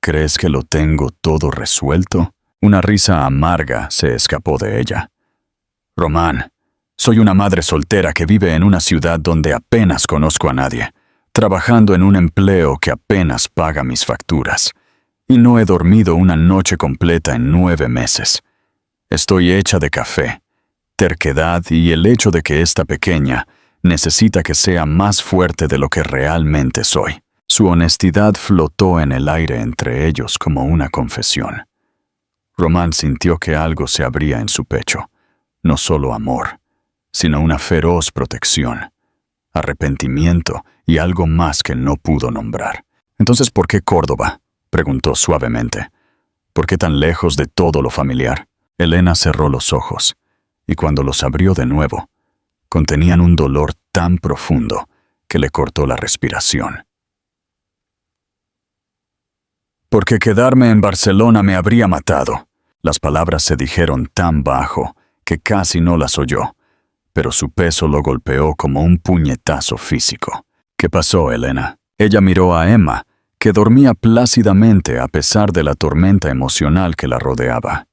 «¿Crees que lo tengo todo resuelto?». Una risa amarga se escapó de ella. «Román, soy una madre soltera que vive en una ciudad donde apenas conozco a nadie, trabajando en un empleo que apenas paga mis facturas. Y no he dormido una noche completa en 9 meses. Estoy hecha de café, terquedad y el hecho de que esta pequeña necesita que sea más fuerte de lo que realmente soy». Su honestidad flotó en el aire entre ellos como una confesión. Román sintió que algo se abría en su pecho, no solo amor, sino una feroz protección, arrepentimiento y algo más que no pudo nombrar. «Entonces, ¿por qué Córdoba?», preguntó suavemente. «¿Por qué tan lejos de todo lo familiar?». Elena cerró los ojos, y cuando los abrió de nuevo, contenían un dolor tan profundo que le cortó la respiración. «Porque quedarme en Barcelona me habría matado». Las palabras se dijeron tan bajo que casi no las oyó, pero su peso lo golpeó como un puñetazo físico. «¿Qué pasó, Elena?». Ella miró a Emma, que dormía plácidamente a pesar de la tormenta emocional que la rodeaba.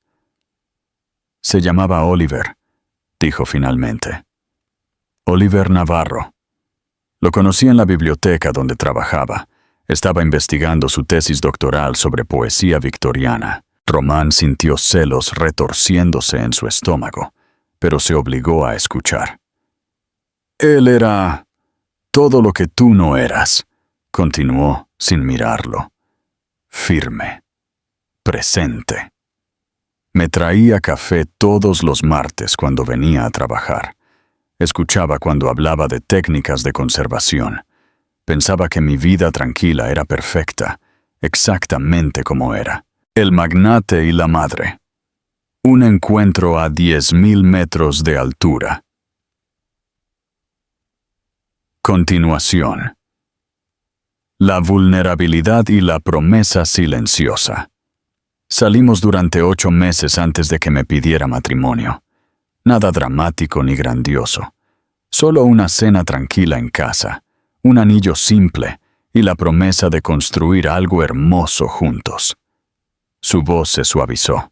«Se llamaba Oliver», dijo finalmente. «Oliver Navarro. Lo conocí en la biblioteca donde trabajaba. Estaba investigando su tesis doctoral sobre poesía victoriana». Román sintió celos retorciéndose en su estómago, pero se obligó a escuchar. «Él era todo lo que tú no eras», continuó sin mirarlo. «Firme, presente. Me traía café todos los martes cuando venía a trabajar. Escuchaba cuando hablaba de técnicas de conservación. Pensaba que mi vida tranquila era perfecta, exactamente como era. El magnate y la madre. Un encuentro a 10.000 metros de altura». Continuación. La vulnerabilidad y la promesa silenciosa. Salimos durante 8 meses antes de que me pidiera matrimonio. Nada dramático ni grandioso. Solo una cena tranquila en casa, un anillo simple y la promesa de construir algo hermoso juntos. Su voz se suavizó.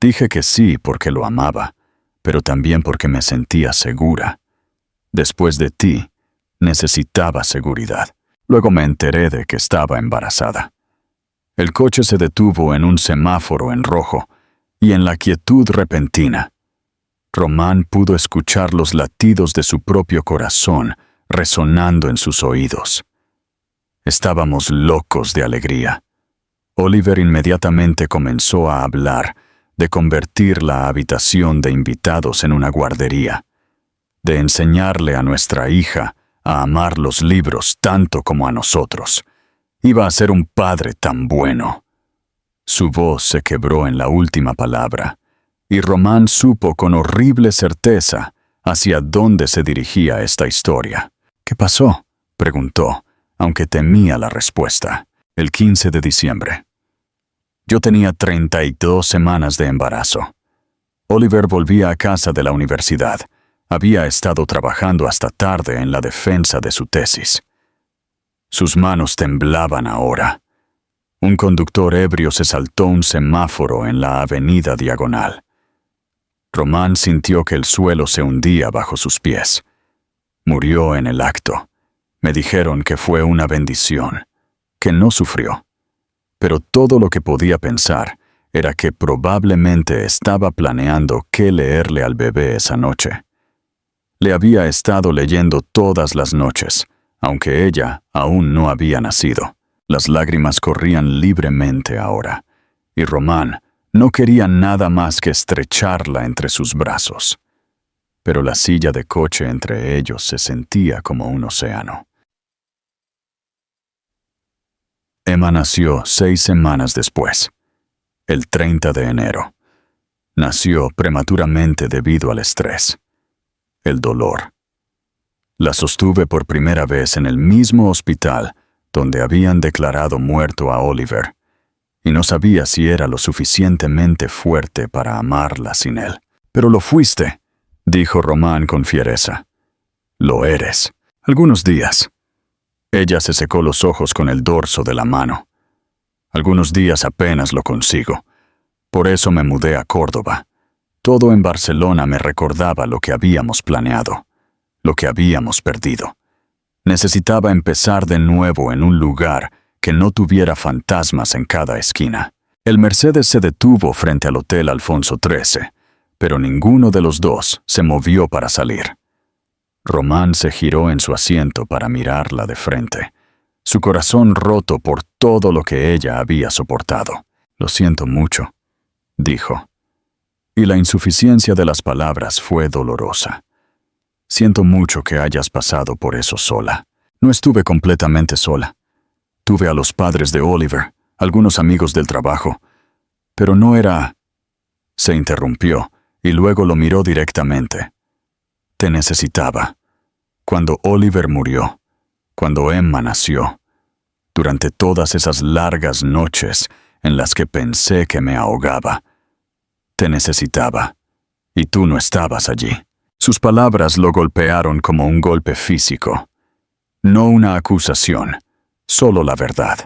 Dije que sí porque lo amaba, pero también porque me sentía segura. Después de ti, necesitaba seguridad. Luego me enteré de que estaba embarazada. El coche se detuvo en un semáforo en rojo, y en la quietud repentina, Román pudo escuchar los latidos de su propio corazón resonando en sus oídos. Estábamos locos de alegría. Oliver inmediatamente comenzó a hablar, de convertir la habitación de invitados en una guardería, de enseñarle a nuestra hija a amar los libros tanto como a nosotros. Iba a ser un padre tan bueno. Su voz se quebró en la última palabra, y Román supo con horrible certeza hacia dónde se dirigía esta historia. ¿Qué pasó?, preguntó, aunque temía la respuesta. El 15 de diciembre. Yo tenía 32 semanas de embarazo. Oliver volvía a casa de la universidad. Había estado trabajando hasta tarde en la defensa de su tesis. Sus manos temblaban ahora. Un conductor ebrio se saltó un semáforo en la avenida Diagonal. Román sintió que el suelo se hundía bajo sus pies. Murió en el acto. Me dijeron que fue una bendición, que no sufrió. Pero todo lo que podía pensar era que probablemente estaba planeando qué leerle al bebé esa noche. Le había estado leyendo todas las noches, aunque ella aún no había nacido. Las lágrimas corrían libremente ahora, y Román no quería nada más que estrecharla entre sus brazos. Pero la silla de coche entre ellos se sentía como un océano. Emma nació 6 semanas después, el 30 de enero. Nació prematuramente debido al estrés, el dolor. La sostuve por primera vez en el mismo hospital donde habían declarado muerto a Oliver, y no sabía si era lo suficientemente fuerte para amarla sin él. «Pero lo fuiste», dijo Román con fiereza. «Lo eres. Algunos días». Ella se secó los ojos con el dorso de la mano. «Algunos días apenas lo consigo. Por eso me mudé a Córdoba. Todo en Barcelona me recordaba lo que habíamos planeado, lo que habíamos perdido. Necesitaba empezar de nuevo en un lugar que no tuviera fantasmas en cada esquina». El Mercedes se detuvo frente al Hotel Alfonso XIII, pero ninguno de los dos se movió para salir. Román se giró en su asiento para mirarla de frente, su corazón roto por todo lo que ella había soportado. «Lo siento mucho», dijo. Y la insuficiencia de las palabras fue dolorosa. «Siento mucho que hayas pasado por eso sola. No estuve completamente sola. Tuve a los padres de Oliver, algunos amigos del trabajo, pero no era...» Se interrumpió y luego lo miró directamente. «Te necesitaba. Cuando Oliver murió, cuando Emma nació, durante todas esas largas noches en las que pensé que me ahogaba. Te necesitaba, y tú no estabas allí». Sus palabras lo golpearon como un golpe físico. No una acusación, solo la verdad.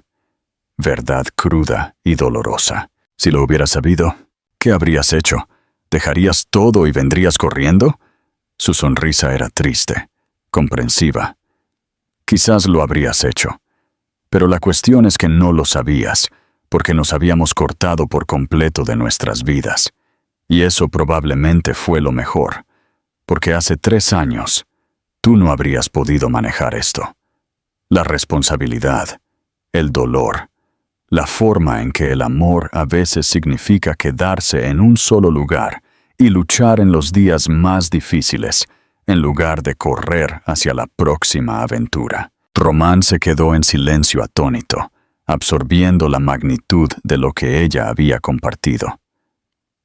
Verdad cruda y dolorosa. «Si lo hubieras sabido, ¿qué habrías hecho? ¿Dejarías todo y vendrías corriendo?» Su sonrisa era triste, comprensiva. «Quizás lo habrías hecho. Pero la cuestión es que no lo sabías, porque nos habíamos cortado por completo de nuestras vidas. Y eso probablemente fue lo mejor, porque hace 3 años tú no habrías podido manejar esto. La responsabilidad, el dolor, la forma en que el amor a veces significa quedarse en un solo lugar y luchar en los días más difíciles, en lugar de correr hacia la próxima aventura». Román se quedó en silencio atónito, absorbiendo la magnitud de lo que ella había compartido.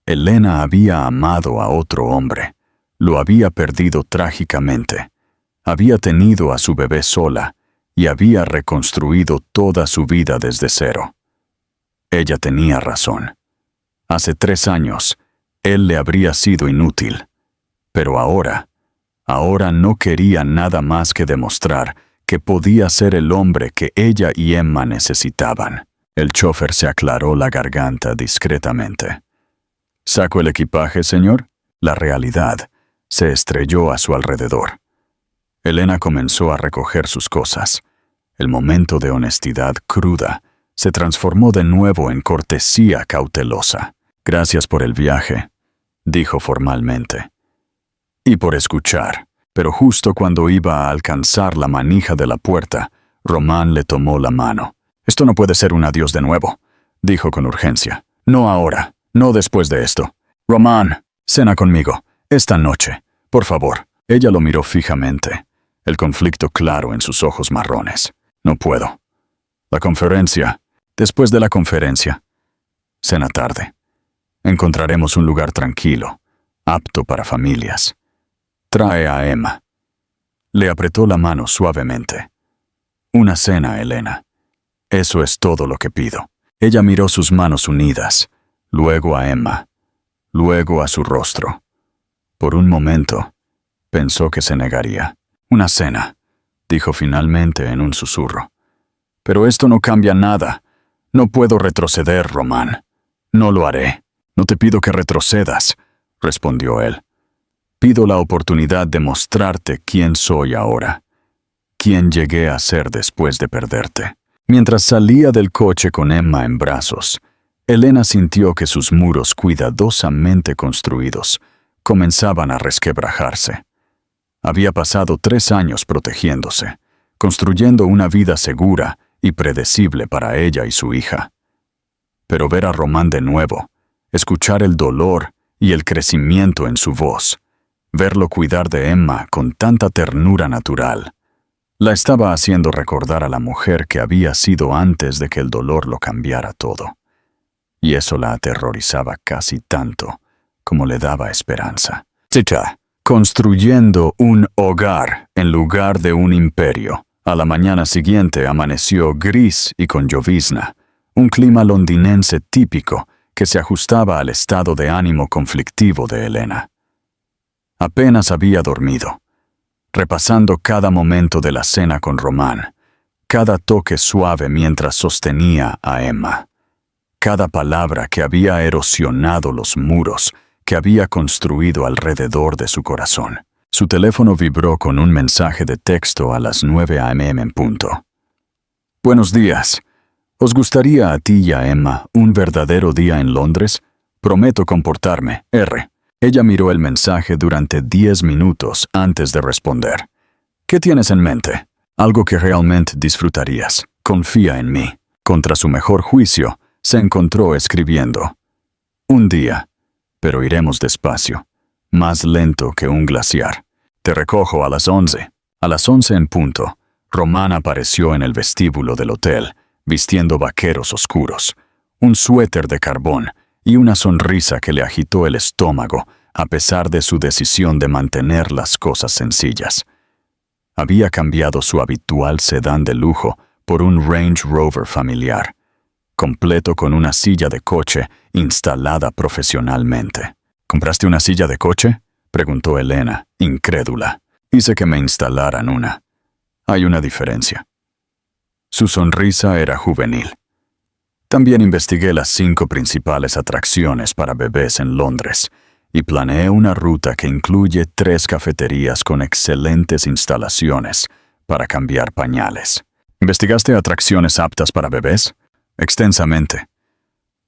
Elena había amado a otro hombre, lo había perdido trágicamente, había tenido a su bebé sola y había reconstruido toda su vida desde cero. Ella tenía razón. Hace 3 años, él le habría sido inútil, pero ahora no quería nada más que demostrar que podía ser el hombre que ella y Emma necesitaban. El chofer se aclaró la garganta discretamente. «¿Saco el equipaje, señor?» La realidad se estrelló a su alrededor. Elena comenzó a recoger sus cosas. El momento de honestidad cruda se transformó de nuevo en cortesía cautelosa. «Gracias por el viaje», dijo formalmente. «Y por escuchar». Pero justo cuando iba a alcanzar la manija de la puerta, Román le tomó la mano. «Esto no puede ser un adiós de nuevo», dijo con urgencia. «No ahora, No después de esto. Román, cena conmigo. Esta noche. Por favor. Ella lo miró fijamente, el conflicto claro en sus ojos marrones. No puedo. La conferencia. Después de la conferencia. Cena tarde. Encontraremos un lugar tranquilo, apto para familias. Trae a Emma. Le apretó la mano suavemente. Una cena, Elena. Eso es todo lo que pido. Ella miró sus manos unidas, luego a Emma, luego a su rostro. Por un momento, pensó que se negaría. Una cena, dijo finalmente en un susurro. Pero esto no cambia nada. No puedo retroceder, Román. No lo haré. No te pido que retrocedas, respondió él. Pido la oportunidad de mostrarte quién soy ahora, quién llegué a ser después de perderte. Mientras salía del coche con Emma en brazos, Elena sintió que sus muros cuidadosamente construidos comenzaban a resquebrajarse. Había pasado 3 años protegiéndose, construyendo una vida segura y predecible para ella y su hija. Pero ver a Román de nuevo, escuchar el dolor y el crecimiento en su voz, verlo cuidar de Emma con tanta ternura natural, la estaba haciendo recordar a la mujer que había sido antes de que el dolor lo cambiara todo. Y eso la aterrorizaba casi tanto como le daba esperanza. Cita, construyendo un hogar en lugar de un imperio. A la mañana siguiente amaneció gris y con llovizna, un clima londinense típico que se ajustaba al estado de ánimo conflictivo de Elena. Apenas había dormido, repasando cada momento de la cena con Román, cada toque suave mientras sostenía a Emma, cada palabra que había erosionado los muros que había construido alrededor de su corazón. Su teléfono vibró con un mensaje de texto a las 9 a.m. en punto. Buenos días. ¿Os gustaría a ti y a Emma un verdadero día en Londres? Prometo comportarme. R. Ella miró el mensaje durante 10 minutos antes de responder. ¿Qué tienes en mente? Algo que realmente disfrutarías. Confía en mí. Contra su mejor juicio, se encontró escribiendo. Un día, pero iremos despacio, más lento que un glaciar. Te recojo a las 11. A las 11 en punto, Román apareció en el vestíbulo del hotel, vistiendo vaqueros oscuros, un suéter de carbón y una sonrisa que le agitó el estómago a pesar de su decisión de mantener las cosas sencillas. Había cambiado su habitual sedán de lujo por un Range Rover familiar, completo con una silla de coche instalada profesionalmente. ¿Compraste una silla de coche?, preguntó Elena, incrédula. Hice que me instalaran una. Hay una diferencia. Su sonrisa era juvenil. También investigué las 5 principales atracciones para bebés en Londres y planeé una ruta que incluye 3 cafeterías con excelentes instalaciones para cambiar pañales. ¿Investigaste atracciones aptas para bebés? Extensamente.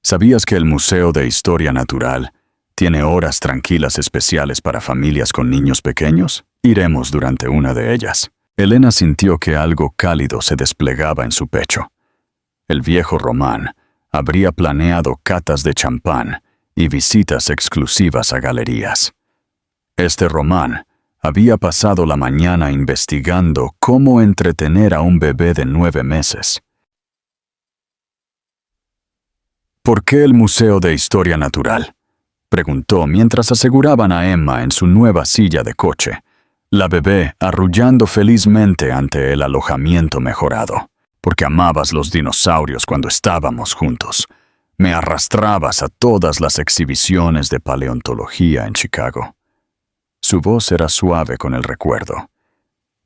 ¿Sabías que el Museo de Historia Natural tiene horas tranquilas especiales para familias con niños pequeños? Iremos durante una de ellas. Elena sintió que algo cálido se desplegaba en su pecho. El viejo Román habría planeado catas de champán y visitas exclusivas a galerías. Este Román había pasado la mañana investigando cómo entretener a un bebé de 9 meses. ¿Por qué el Museo de Historia Natural?, preguntó mientras aseguraban a Emma en su nueva silla de coche, la bebé arrullando felizmente ante el alojamiento mejorado. Porque amabas los dinosaurios cuando estábamos juntos. Me arrastrabas a todas las exhibiciones de paleontología en Chicago. Su voz era suave con el recuerdo.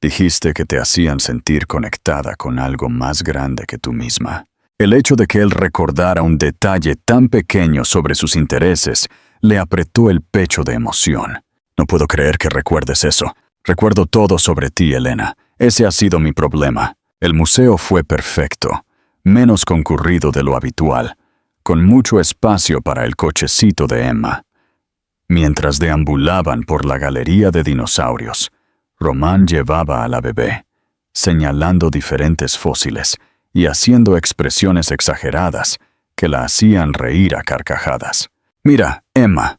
Dijiste que te hacían sentir conectada con algo más grande que tú misma. El hecho de que él recordara un detalle tan pequeño sobre sus intereses le apretó el pecho de emoción. No puedo creer que recuerdes eso. Recuerdo todo sobre ti, Elena. Ese ha sido mi problema. El museo fue perfecto, menos concurrido de lo habitual, con mucho espacio para el cochecito de Emma. Mientras deambulaban por la galería de dinosaurios, Román llevaba a la bebé, señalando diferentes fósiles y haciendo expresiones exageradas que la hacían reír a carcajadas. Mira, Emma,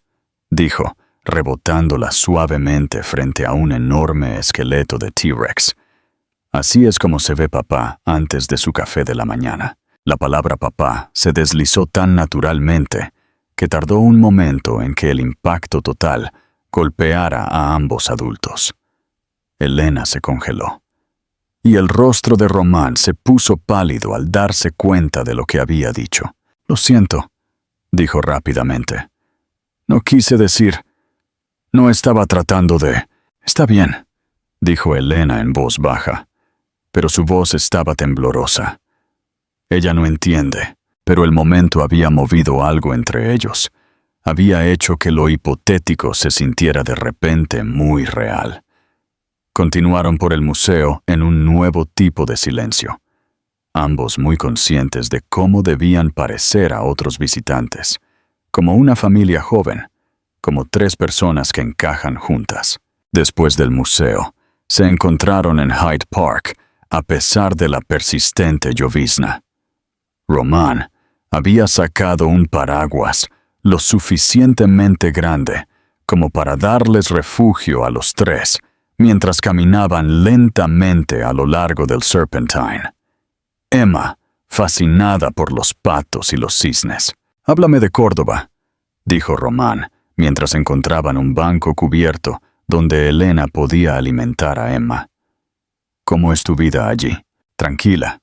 dijo, rebotándola suavemente frente a un enorme esqueleto de T-Rex. Así es como se ve papá antes de su café de la mañana. La palabra papá se deslizó tan naturalmente que tardó un momento en que el impacto total golpeara a ambos adultos. Elena se congeló, y el rostro de Román se puso pálido al darse cuenta de lo que había dicho. «Lo siento», dijo rápidamente. «No quise decir. No estaba tratando de...» «Está bien», dijo Elena en voz baja, pero su voz estaba temblorosa. Ella no entiende, pero el momento había movido algo entre ellos. Había hecho que lo hipotético se sintiera de repente muy real. Continuaron por el museo en un nuevo tipo de silencio, ambos muy conscientes de cómo debían parecer a otros visitantes, como una familia joven, como tres personas que encajan juntas. Después del museo, se encontraron en Hyde Park, a pesar de la persistente llovizna. Román había sacado un paraguas lo suficientemente grande como para darles refugio a los tres, mientras caminaban lentamente a lo largo del Serpentine. Emma, fascinada por los patos y los cisnes. «Háblame de Córdoba», dijo Román, mientras encontraban un banco cubierto donde Elena podía alimentar a Emma. «¿Cómo es tu vida allí?» «Tranquila.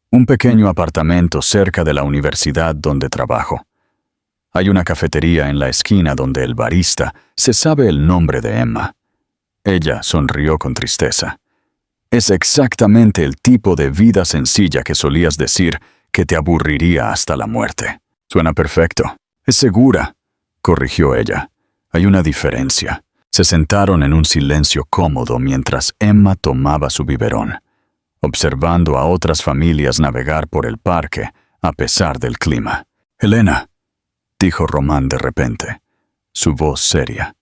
Un pequeño apartamento cerca de la universidad donde trabajo. Hay una cafetería en la esquina donde el barista se sabe el nombre de Emma». Ella sonrió con tristeza. «Es exactamente el tipo de vida sencilla que solías decir que te aburriría hasta la muerte». «Suena perfecto». «Es segura», corrigió ella. «Hay una diferencia». Se sentaron en un silencio cómodo mientras Emma tomaba su biberón, observando a otras familias navegar por el parque a pesar del clima. «Elena», dijo Román de repente, su voz seria.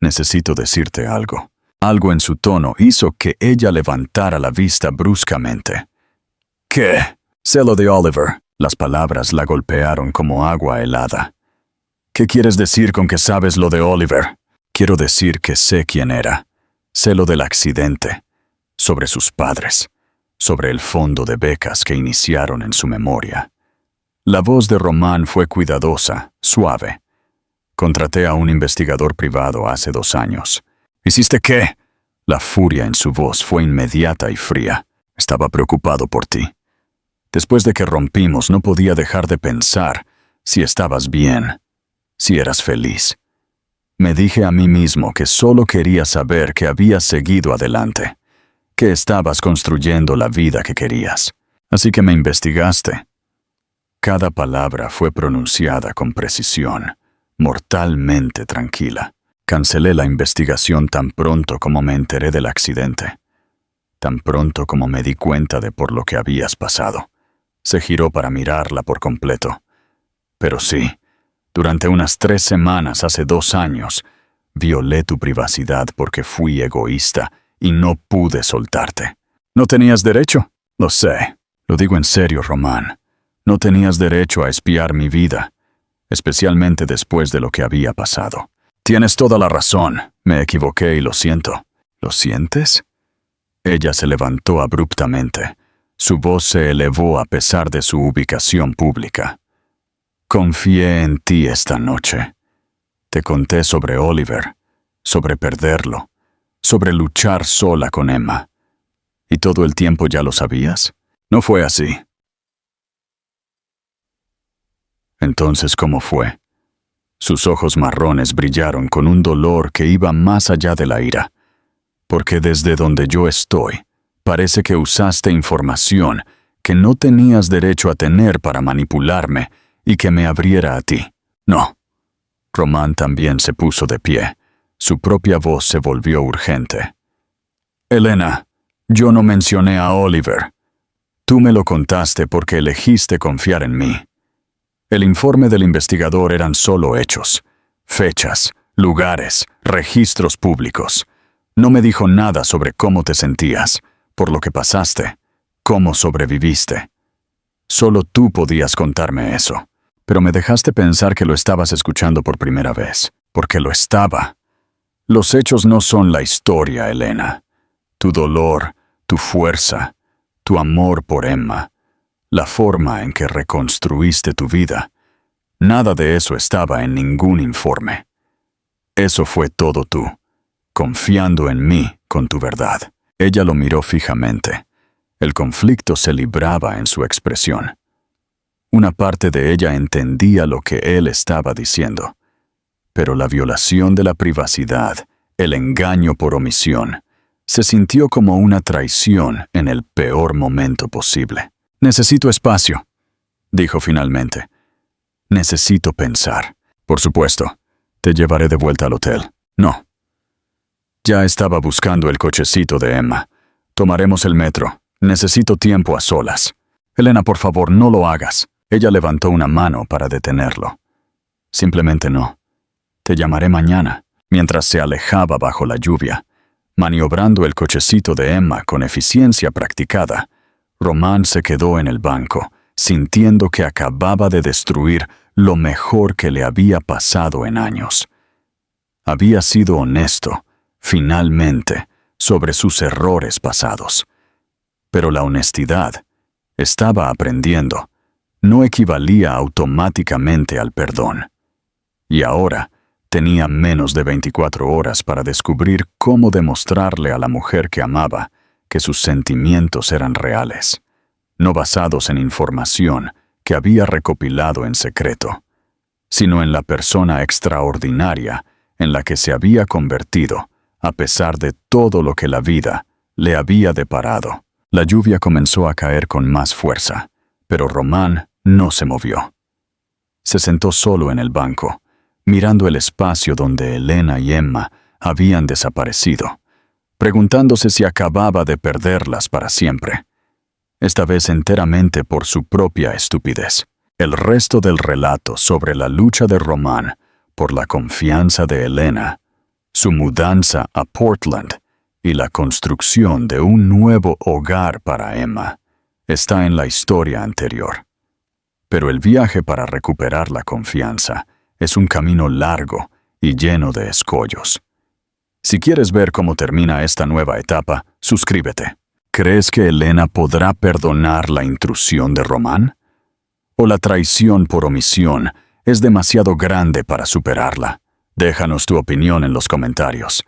«Necesito decirte algo». Algo en su tono hizo que ella levantara la vista bruscamente. «¿Qué?» «Sé lo de Oliver». Las palabras la golpearon como agua helada. «¿Qué quieres decir con que sabes lo de Oliver?» «Quiero decir que sé quién era. Sé lo del accidente, sobre sus padres, sobre el fondo de becas que iniciaron en su memoria». La voz de Román fue cuidadosa, suave. «Contraté a un investigador privado hace 2 años». «¿Hiciste qué?» La furia en su voz fue inmediata y fría. «Estaba preocupado por ti. Después de que rompimos, no podía dejar de pensar si estabas bien, si eras feliz. Me dije a mí mismo que solo quería saber que habías seguido adelante, que estabas construyendo la vida que querías. Así que me investigaste». Cada palabra fue pronunciada con precisión, mortalmente tranquila. «Cancelé la investigación tan pronto como me enteré del accidente, tan pronto como me di cuenta de por lo que habías pasado». Se giró para mirarla por completo. «Pero sí, durante unas 3 semanas hace 2 años, violé tu privacidad porque fui egoísta y no pude soltarte». «¿No tenías derecho?» «Lo sé. Lo digo en serio, Román. No tenías derecho a espiar mi vida, especialmente después de lo que había pasado». «Tienes toda la razón. Me equivoqué y lo siento». «¿Lo sientes?» Ella se levantó abruptamente. Su voz se elevó a pesar de su ubicación pública. «Confié en ti esta noche. Te conté sobre Oliver, sobre perderlo, sobre luchar sola con Emma. ¿Y todo el tiempo ya lo sabías? No fue así». «Entonces, ¿cómo fue?» Sus ojos marrones brillaron con un dolor que iba más allá de la ira. «Porque desde donde yo estoy, parece que usaste información que no tenías derecho a tener para manipularme y que me abriera a ti». «No». Román también se puso de pie. Su propia voz se volvió urgente. «Elena, yo no mencioné a Oliver. Tú me lo contaste porque elegiste confiar en mí. El informe del investigador eran solo hechos, fechas, lugares, registros públicos. No me dijo nada sobre cómo te sentías, por lo que pasaste, cómo sobreviviste. Solo tú podías contarme eso. pero me dejaste pensar que lo estabas escuchando por primera vez, porque lo estaba. Los hechos no son la historia, Elena. Tu dolor, tu fuerza, tu amor por Emma, la forma en que reconstruiste tu vida, nada de eso estaba en ningún informe. Eso fue todo tú, confiando en mí con tu verdad. Ella lo miró fijamente. El conflicto se libraba en su expresión. Una parte de ella entendía lo que él estaba diciendo, pero la violación de la privacidad, el engaño por omisión, se sintió como una traición en el peor momento posible. «Necesito espacio», dijo finalmente. «Necesito pensar. Por supuesto, te llevaré de vuelta al hotel». «No». Ya estaba buscando el cochecito de Emma. «Tomaremos el metro. Necesito tiempo a solas». «Elena, por favor, no lo hagas». Ella levantó una mano para detenerlo. «Simplemente no. Te llamaré mañana». Mientras se alejaba bajo la lluvia, maniobrando el cochecito de Emma con eficiencia practicada, Román se quedó en el banco, sintiendo que acababa de destruir lo mejor que le había pasado en años. Había sido honesto, finalmente, sobre sus errores pasados. Pero la honestidad, estaba aprendiendo, no equivalía automáticamente al perdón. Y ahora, tenía menos de 24 horas para descubrir cómo demostrarle a la mujer que amaba que sus sentimientos eran reales, no basados en información que había recopilado en secreto, sino en la persona extraordinaria en la que se había convertido, a pesar de todo lo que la vida le había deparado. La lluvia comenzó a caer con más fuerza, pero Román no se movió. Se sentó solo en el banco, mirando el espacio donde Elena y Emma habían desaparecido, preguntándose si acababa de perderlas para siempre, esta vez enteramente por su propia estupidez. El resto del relato sobre la lucha de Román por la confianza de Elena, su mudanza a Portland y la construcción de un nuevo hogar para Emma, está en la historia anterior. Pero el viaje para recuperar la confianza es un camino largo y lleno de escollos. Si quieres ver cómo termina esta nueva etapa, suscríbete. ¿Crees que Elena podrá perdonar la intrusión de Román? ¿O la traición por omisión es demasiado grande para superarla? Déjanos tu opinión en los comentarios.